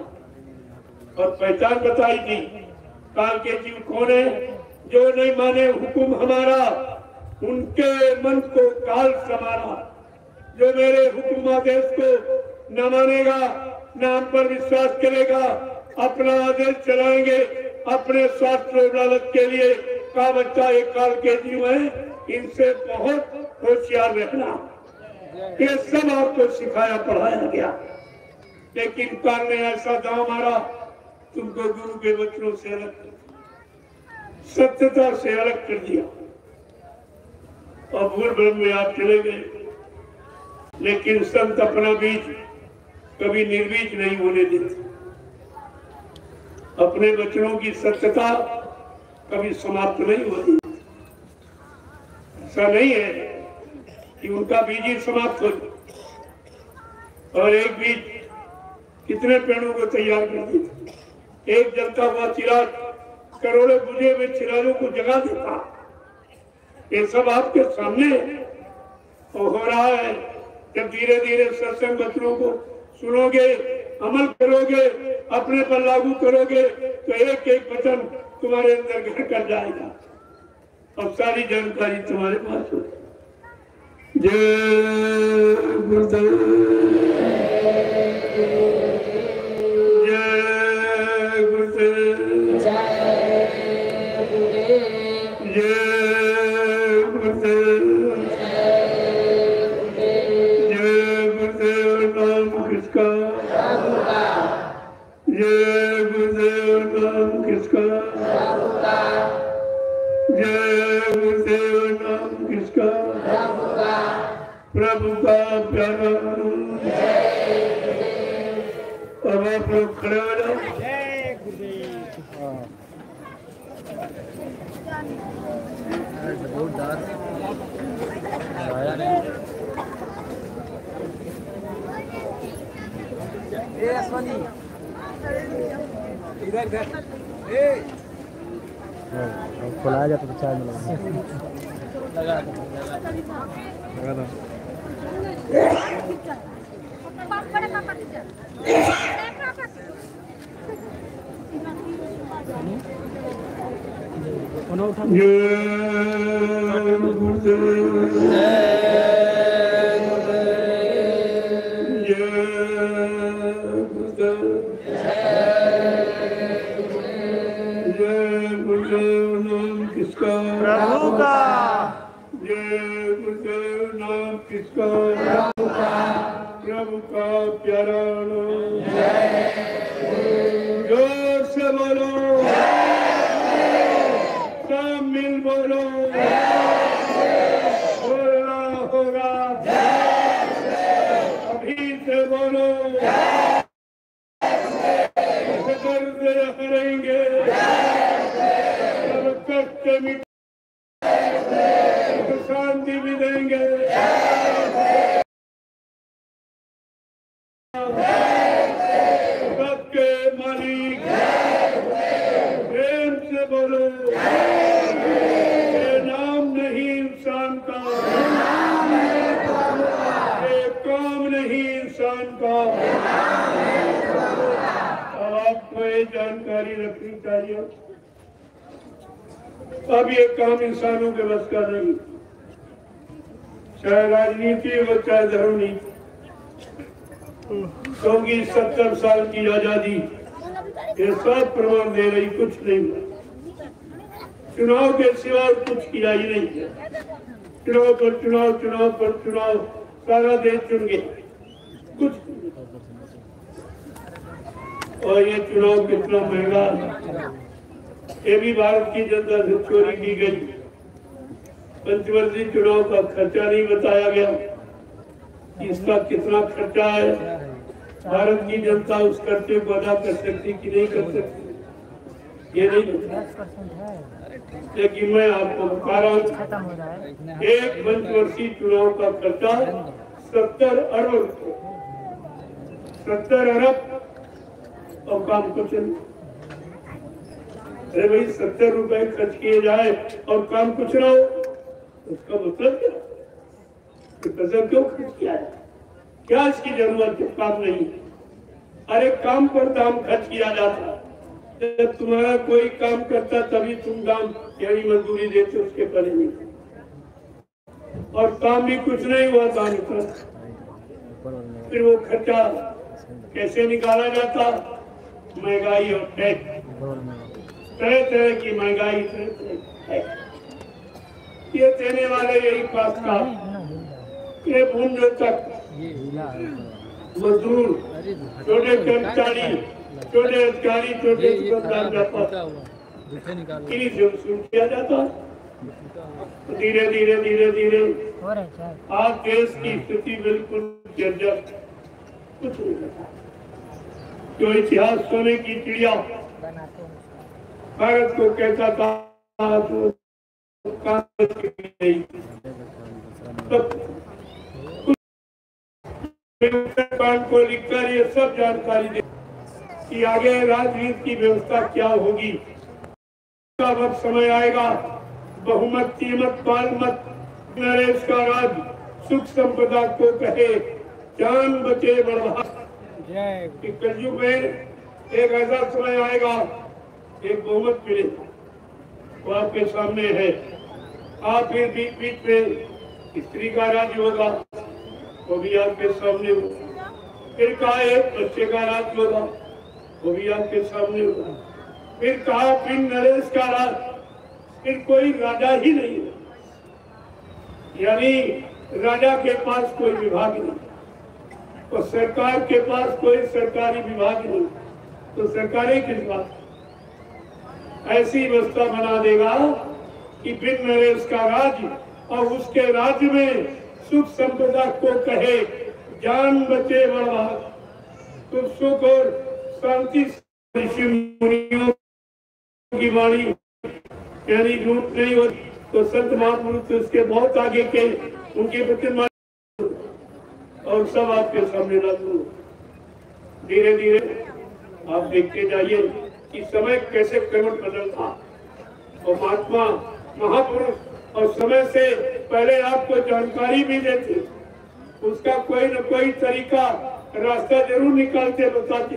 और पहचान बताई थी, काल के जीव कौन है? जो नहीं माने हुकुम हमारा, उनके मन को काल समाना। जो मेरे हुकुम आदेश को न मानेगा, नाम पर विश्वास करेगा, अपना आदेश चलाएंगे अपने स्वार्थ और लालच के लिए। का बच्चा एक काल के जीव है, इनसे बहुत होशियार रहना। ये सब आपको सिखाया पढ़ाया गया, लेकिन काल ने ऐसा दाव मारा, तुमको गुरु के वचनों से अलग, सत्यता से अलग कर दिया। और भूल भ्रम में आप चले गए। लेकिन संत अपना बीज कभी निर्बीज नहीं होने देते। अपने वचनों की सत्यता कभी समाप्त नहीं होती। ऐसा नहीं है कि उनका बीज ही समाप्त हो। और एक बीज कितने पेड़ों को तैयार कर देता। एक जलता हुआ चिराग करोड़ों बुझे हुए चिरागों को जगा देता। ये सब आपके सामने हो रहा है। जब धीरे धीरे सत्संग वचनों को सुनोगे, अमल करोगे, अपने पर लागू करोगे तो एक एक वचन तुम्हारे अंदर घर कर जाएगा और सारी जानकारी तुम्हारे पास होगी। जय गुरुदेव, जय गुरुदेव, जय गुरुदेव, जय गुरुदेव। नाम किसका? जय गुरुदेव। नाम किसका? जय गुरुदेव। नाम किसका? प्रभु का प्यारा। अब आप लोग खड़े हो जाओ।
जोरदार आया नहीं। खुलाया जाता तो चार्ज लगा दो।
प्रभु का।
जय गुरुदेव। नाम किसका? प्रभु का प्यारा नाम। जोर से बोलो, सब मिल बोलो। बोलना होगा, अभी से बोलो। दर्द हरेंगे, सब कष्ट मिट, शांति भी देंगे। सबके मालिक, प्रेम से बोलो। ये नाम नहीं इंसान का, ये काम नहीं इंसान का। अब आपको ये जानकारी रखनी चाहिए। अब ये काम इंसानों के बस का नहीं, चाहे राजनीति हो चाहे धर्म नीति। क्योंकि 70 साल की आजादी ये सब प्रमाण दे रही, कुछ नहीं हुआ। चुनाव के सिवा कुछ किया ही नहीं। चुनाव पर चुनाव, चुनाव पर चुनाव, सारा देश चुन गया, कुछ। और ये चुनाव कितना महंगा, ये भी भारत की जनता से चोरी की गई। पंचवर्षीय चुनाव का खर्चा नहीं बताया गया, इसका कितना खर्चा है। भारत की जनता उस खर्चे को अदा कर सकती कि नहीं कर सकती, ये नहीं बताया। लेकिन मैं आपको बता रहा हूँ, एक पंचवर्षीय चुनाव का खर्चा 70 अरब, 70 अरब और काम कुछ नहीं। अरे भाई 70 रुपए खर्च किए जाए और काम कुछ ना हो, उसका मतलब क्या? पैसा क्यों खर्च किया है? क्या इसकी जरूरत है? काम नहीं। अरे काम पर दाम खर्च किया जाता, जब तुम्हारा कोई काम करता तभी तुम दाम यानी मजदूरी देते, उसके पहले नहीं। और काम भी कुछ नहीं हुआ, दाम इतना। फिर वो खर्चा कैसे निकाला जाता? महंगाई और टैक्स, तरह तरह की महंगाई, ये देने वाले यही पास का, ये भूंज तक मजदूर, छोटे कर्मचारी, छोटे अधिकारी, छोटे दुकानदार, इन्हीं से वसूल किया जाता। धीरे धीरे धीरे धीरे आज देश की स्थिति बिल्कुल जर्जर, कुछ नहीं लगा। जो इतिहास सोने की चिड़िया भारत को कहता था तो को लिखकर ये सब जानकारी दे कि आगे राजनीति की व्यवस्था क्या होगी। वक्त समय आएगा, बहुमत, कीमत, बाल मत, नरेश का राज सुख संपदा को कहे, जान बचे बढ़वा। कलयुग में एक ऐसा समय आएगा, एक बहुमत मिलेगा, वो आपके सामने है। आप फिर बीच में स्त्री का राज्य होगा, वो भी आपके सामने होगा। फिर कहा एक बच्चे का राज्य होगा, वो भी आपके सामने होगा। फिर कहा फिर नरेश का राज, फिर कोई राजा ही नहीं है, यानी राजा के पास कोई विभाग नहीं और सरकार के पास कोई सरकारी विभाग नहीं, तो सरकारें किस बात? ऐसी व्यवस्था बना देगा कि बिन नरेश का राज्य और उसके राज्य में सुख संपदा को कहे, जान बचे बढ़वा। तो सुख और शांति ऋषि मुनियों की वाणी यानी झूठ नहीं होती, तो संत महापुरुष उसके बहुत आगे के उनके वचन और सब आपके सामने लागू। धीरे धीरे आप देखते जाइए कि समय कैसे क्रमश बदलता और महात्मा महापुरुष और समय से पहले आपको जानकारी भी देते, उसका कोई न कोई तरीका रास्ता जरूर निकालते बताते,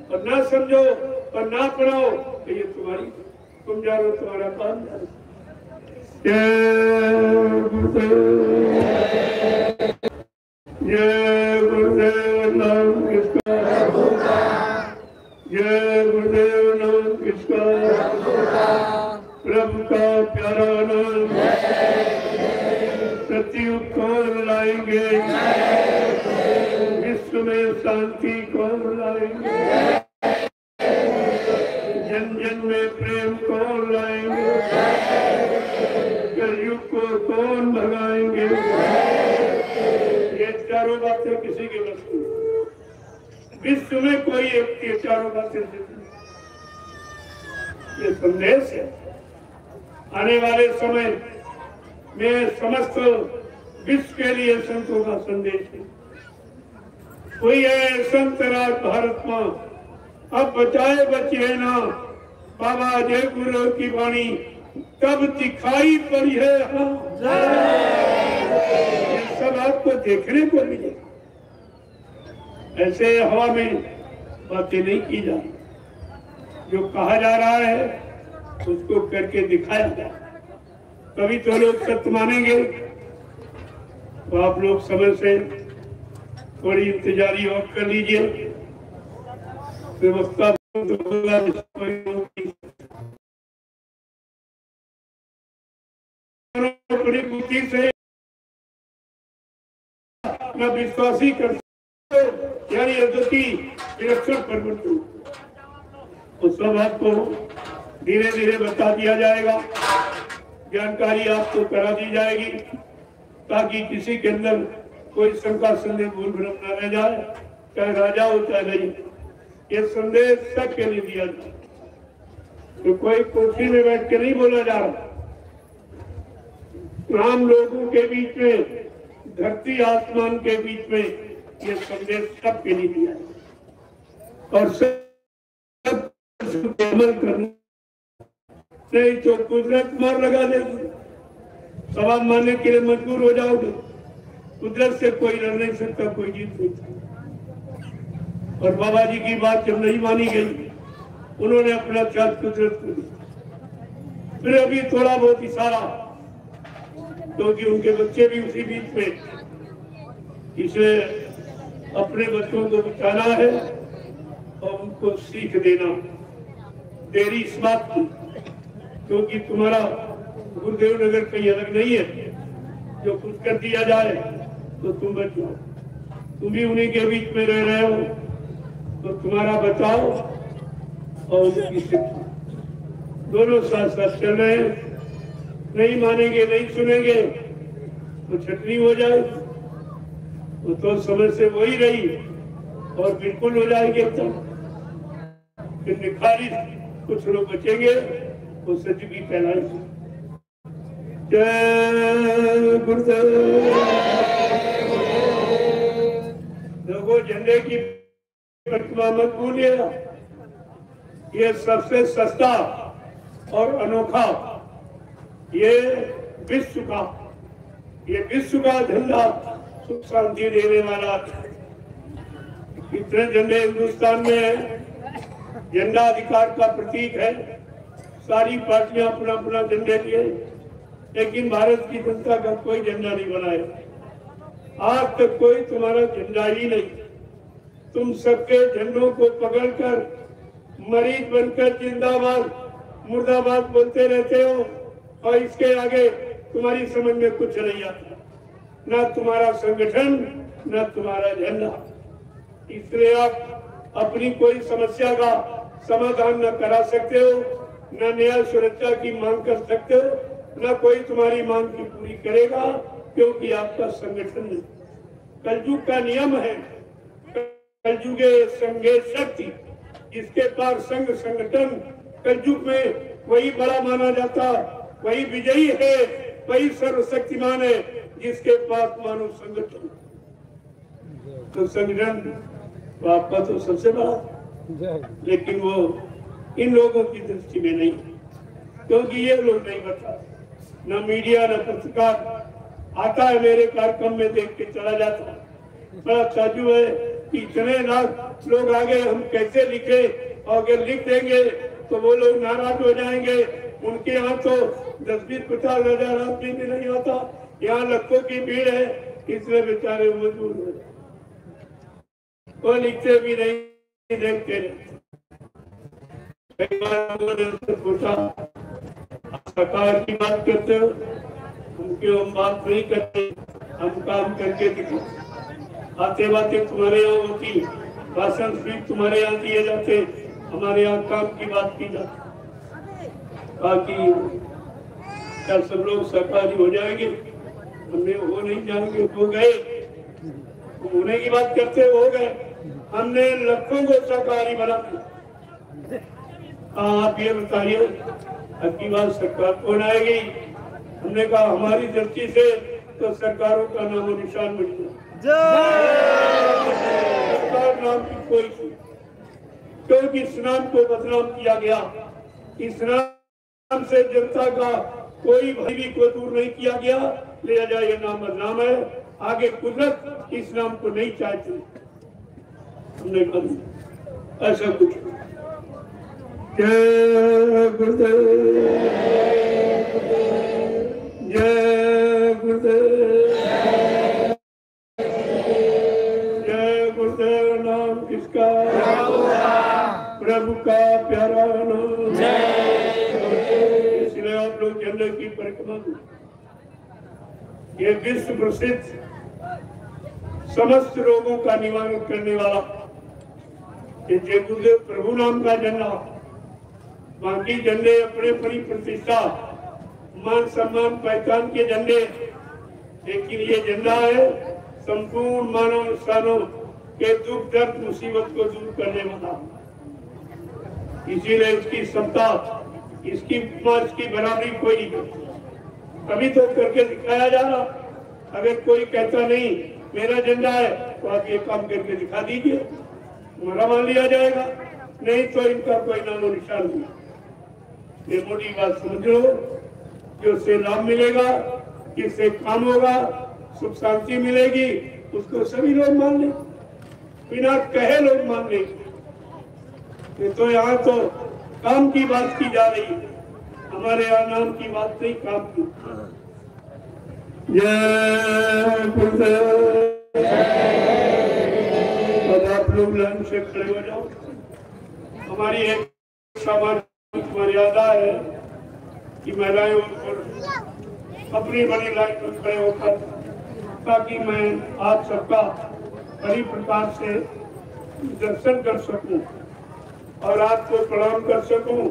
और ना समझो और ना पढ़ाओ तो ये तुम्हारी, तुम जानो तुम्हारा काम जानो। जय गुरुदेव, जय गुरुदेव नाम किसका, जय गुरुदेव नाम किसका, प्रभु का प्यारा नाम, सतयुग कौन लाएंगे, विश्व में शांति कौन लाएंगे, जन जन में प्रेम कौन लाएंगे, कलयुग को कौन भगाएंगे। ये चारों बातें किसी के बस में, विश्व में कोई एक ये चारों बातें, ये संदेश है। आने वाले समय में समस्त विश्व के लिए संतों का संदेश है। कोई है संत राज भारत में, अब बचाए बचे ना, बाबा जय गुरु की वाणी तब दिखाई पड़ी है। ये सब आपको देखने को मिलेगा, ऐसे हवा में बातें नहीं की जाती। जो कहा जा रहा है उसको करके दिखाया जाए, तभी तो लोग सत्य मानेंगे। तो आप लोग समय से थोड़ी इंतजारी और कर लीजिए, व्यवस्था बड़ी बुद्धि से मैं विश्वासी कर यानी अद्वितीय विलक्षण परिवर्तन, तो सब आपको धीरे धीरे बता दिया जाएगा, जानकारी आपको करा दी जाएगी, ताकि किसी के अंदर कोई शंका संदेह भूल भ्रम न रह जाए, चाहे राजा हो चाहे नहीं। ये संदेश सबके लिए दिया जाए, तो कोई कुर्सी में बैठ के नहीं बोला जा रहा। राम लोगों के बीच में, धरती आसमान के बीच में ये संदेश सबके लिए दिया है और सब अमल करना, नहीं तो कुदरत मार लगा देगी, सवाल मानने के लिए मजबूर हो जाओगे। कुदरत से कोई लड़ नहीं सकता, कोई जीत नहीं सकता। और बाबा जी की बात जब नहीं मानी गई, उन्होंने अपना त्याग कुदरत को दिया। फिर अभी थोड़ा बहुत इशारा, क्योंकि उनके बच्चे भी उसी बीच में, इसलिए अपने बच्चों को बचाना है और उनको सीख देना। देरी इस बात की, क्योंकि तुम्हारा गुरुदेव नगर कहीं अलग नहीं है, जो कुछ कर दिया जाए तो तुम बच जाओ। तुम भी उन्हीं के बीच में रह रहे हो, तो तुम्हारा बचाओ और उनकी शिक्षा दोनों साथ साथ चल रहे हैं। नहीं मानेंगे, नहीं सुनेंगे तो छटनी हो जाए, वो तो समय से वही रही और बिल्कुल हो जाएंगे। तब फिर निखारी कुछ लोग बचेंगे, वो सच की कहलाएंगे। जय गुरुदेव। लोगों, झंडे की परिक्रमा मत भूलिएगा। ये सबसे सस्ता और अनोखा, ये विश्व का झंडा सुख शांति देने वाला। कितने झंडे हिंदुस्तान में है। झंडा अधिकार का प्रतीक है। सारी पार्टियां अपना अपना झंडे लिए, लेकिन भारत की जनता का कोई झंडा नहीं बनाया। आज तक कोई तुम्हारा झंडा ही नहीं। तुम सबके झंडों को पकड़कर मरीज बनकर जिंदाबाद मुर्दाबाद बोलते रहते हो, और इसके आगे तुम्हारी समझ में कुछ नहीं आता। ना तुम्हारा संगठन, ना तुम्हारा झंडा। इसलिए आप अपनी कोई समस्या का समाधान न करा सकते हो, न न्याय सुरक्षा की मांग कर सकते हो, न कोई तुम्हारी मांग की पूरी करेगा, क्योंकि आपका संगठन नहीं। कलयुग का नियम है, कलयुगे संघे शक्ति, जिसके पास संघ संगठन कलयुग में वही बड़ा माना जाता, वही विजयी है, वही सर्वशक्तिमान है, जिसके पास मानव संगठन। तो संगठन तो आपका तो सबसे बड़ा, लेकिन वो इन लोगों की दृष्टि में नहीं, क्योंकि ये लोग नहीं बता। न मीडिया न पत्रकार आता है मेरे कार्यक्रम में, देख के चला जाता है। बड़ा चाजू है कि इतने लाख लोग आ गए, हम कैसे लिखे, और अगर लिख देंगे तो वो लोग नाराज हो जाएंगे। उनके यहाँ तो 10-20-50 हजार आदमी भी नहीं होता, यहाँ लाखों की भीड़ है, इसलिए बेचारे मजबूर हो जाए। वो लिखते भी नहीं, देखते रहते। कई बार पूछा, सरकार की बात करते हो, उनकी हम बात नहीं करते, हम काम करके दिखो। आते बातें तुम्हारे यहाँ होती, भाषण स्पीच तुम्हारे यहाँ दिए जाते, हमारे यहाँ काम की बात की जाती। बाकी क्या सब लोग सरकारी हो जाएंगे? हमने हो नहीं जाएंगे, हो गए। होने की बात करते हो गए, हमने लाखों को सरकारी बना दिया। आप ये बताइए, अब की बात सरकार कौन आएगी? हमने कहा हमारी दृष्टि से तो सरकारों का नामो निशान मिल गया। सरकार नाम की कोई चीज, क्योंकि इस नाम को बदनाम किया गया। इस नाम से जनता का कोई भय भी को दूर नहीं किया गया। लिया जाए ये नाम बदनाम है, आगे कुदरत इस नाम को नहीं चाहती। हमने कहा ऐसा कुछ। जय गुरुदेव, जय गुरुदेव, जय गुरुदेव। नाम किसका? प्रभु का प्यारा नाम। इसलिए आप लोग झंडे की परिक्रमा, ये विश्व प्रसिद्ध समस्त रोगों का निवारण करने वाला ये जय गुरुदेव प्रभु नाम का झंडा। बाकी झंडे अपने अपनी प्रतिष्ठा, मान सम्मान, पहचान के झंडे, लेकिन ये झंडा है संपूर्ण मानव इंसानों के दुख दर्द मुसीबत को दूर करने वाला। इसीलिए इसकी क्षमता, इसकी इसकी बराबरी कोई नहीं करती। कभी तो करके दिखाया जा रहा। अगर कोई कहता नहीं मेरा झंडा है, तो आप ये काम करके दिखा दीजिए, तुम्हारा मान लिया जाएगा। नहीं तो इनका कोई नामो निशान नहीं। ये मोटी बात समझ लो, जो से लाभ मिलेगा, किससे काम होगा, सुख शांति मिलेगी, उसको सभी लोग मान लें, बिना कहे लोग मान लें। तो यहाँ तो काम की बात की जा रही है, हमारे यहाँ नाम की बात नहीं, काम की। जय गुरुदेव। अब आप लोग लाइन से खड़े हो जाओ। हमारी एक सामाजिक मर्यादा है कि महिलाएं अपनी बड़ी लाइन में खड़े होकर, ताकि मैं आप सबका बड़ी प्रकार से दर्शन कर सकूं और आपको प्रणाम कर सकूं,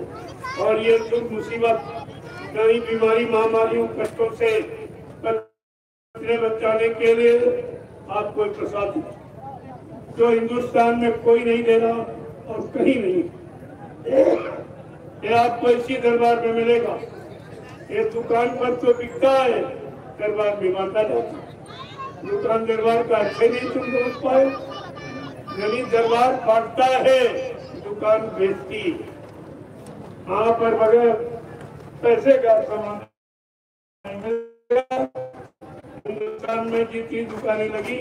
और ये दुख मुसीबत नई बीमारी महामारियों कष्टों से बचाने के लिए आपको एक प्रसाद जो हिंदुस्तान में कोई नहीं दे रहा और कहीं नहीं, ये आपको इसी दरबार में मिलेगा। ये दुकान पर तो बिकता है, दरबार में बांटा जाता है। दुकान दरबार का अच्छे नहीं तुम समझ पाए, यदि दरबार बांटता है, दुकान बेचती। वहां पर बगैर पैसे का सामान हिंदुस्तान में जितनी दुकानें लगी,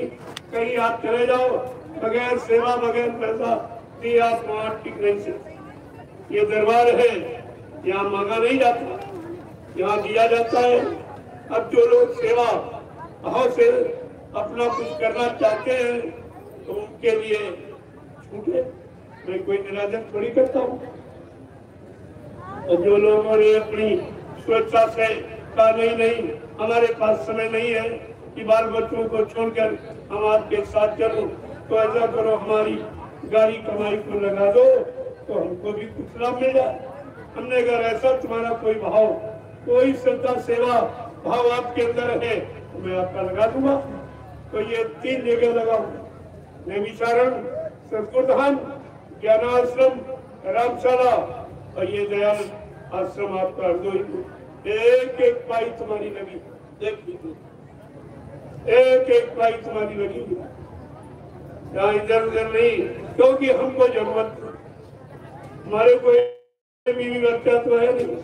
कहीं आप चले जाओ बगैर सेवा बगैर पैसा दिए आप वहां टिक नहीं सकते। ये दरबार है, यहाँ मांगा नहीं जाता, यहाँ दिया जाता है। अब जो लोग सेवा भाव से अपना कुछ करना चाहते हैं तो उनके लिए छूटे, मैं कोई निरादन थोड़ी करता हूँ। और जो लोगों ने अपनी स्वेच्छा से कहा नहीं हमारे पास समय नहीं है कि बाल बच्चों को छोड़कर हम आपके साथ चलो, तो ऐसा करो हमारी गाड़ी कमाई को लगा दो तो हमको भी कुछ लाभ मिल जाए। हमने अगर ऐसा तुम्हारा कोई भाव, कोई श्रद्धा सेवा भाव आपके अंदर है तो मैं आपका लगा दूंगा। तो ये 3 जगह लगाऊंगा, नैमिषारण, संस्कृत धाम, ज्ञानाश्रम, रामशाला और ये दयाल आश्रम आपका हरदोई। एक एक पाई तुम्हारी लगी, एक एक पाई तुम्हारी लगी, यहाँ इधर उधर नहीं, क्योंकि हमको जरूरत हमारे कोई बीवी बच्चा तो है नहीं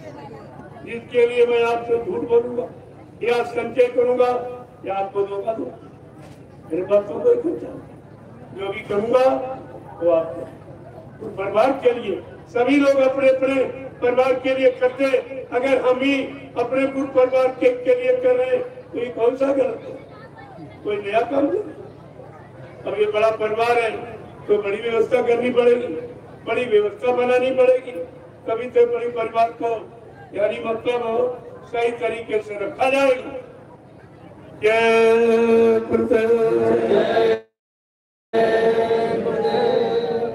जिसके लिए मैं आपसे झूठ बोलूंगा या संचय करूंगा या आपको धोखा दूंगा। मेरे पास तो कोई खर्चा, जो भी करूंगा वो आपको परिवार के लिए, सभी लोग अपने अपने परिवार के लिए करते। अगर हम ही अपने गुरु परिवार के लिए कर रहे हैं तो ये कौन सा गलत है, कोई नया काम नहीं। अब ये बड़ा परिवार है तो बड़ी व्यवस्था करनी पड़ेगी, बड़ी व्यवस्था बनानी पड़ेगी, तभी तो बड़े परिवार को यानी मतलब सही तरीके से रखा जाएगा।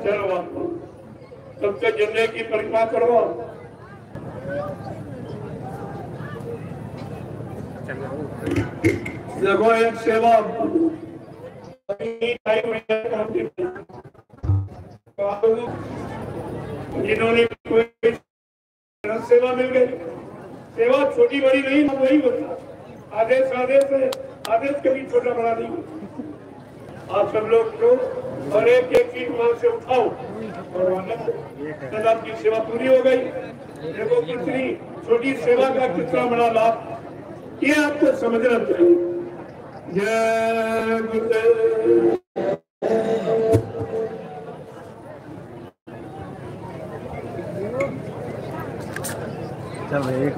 चलो आपको सबसे जन्ने की परिक्रमा करो। देखो एक सेवा जिन्होंने कोई सेवा मिल गई, सेवा छोटी बड़ी नहीं, वही होता आदेश है, आदेश कभी छोटा बड़ा नहीं होता। आप सब लोग को और एक एक चीज वहां से उठाओ और आपकी सेवा पूरी हो गई। देखो कितनी छोटी सेवा का कितना बड़ा लाभ, ये आपको समझना चाहिए। जय गुरुदेव।
चल एक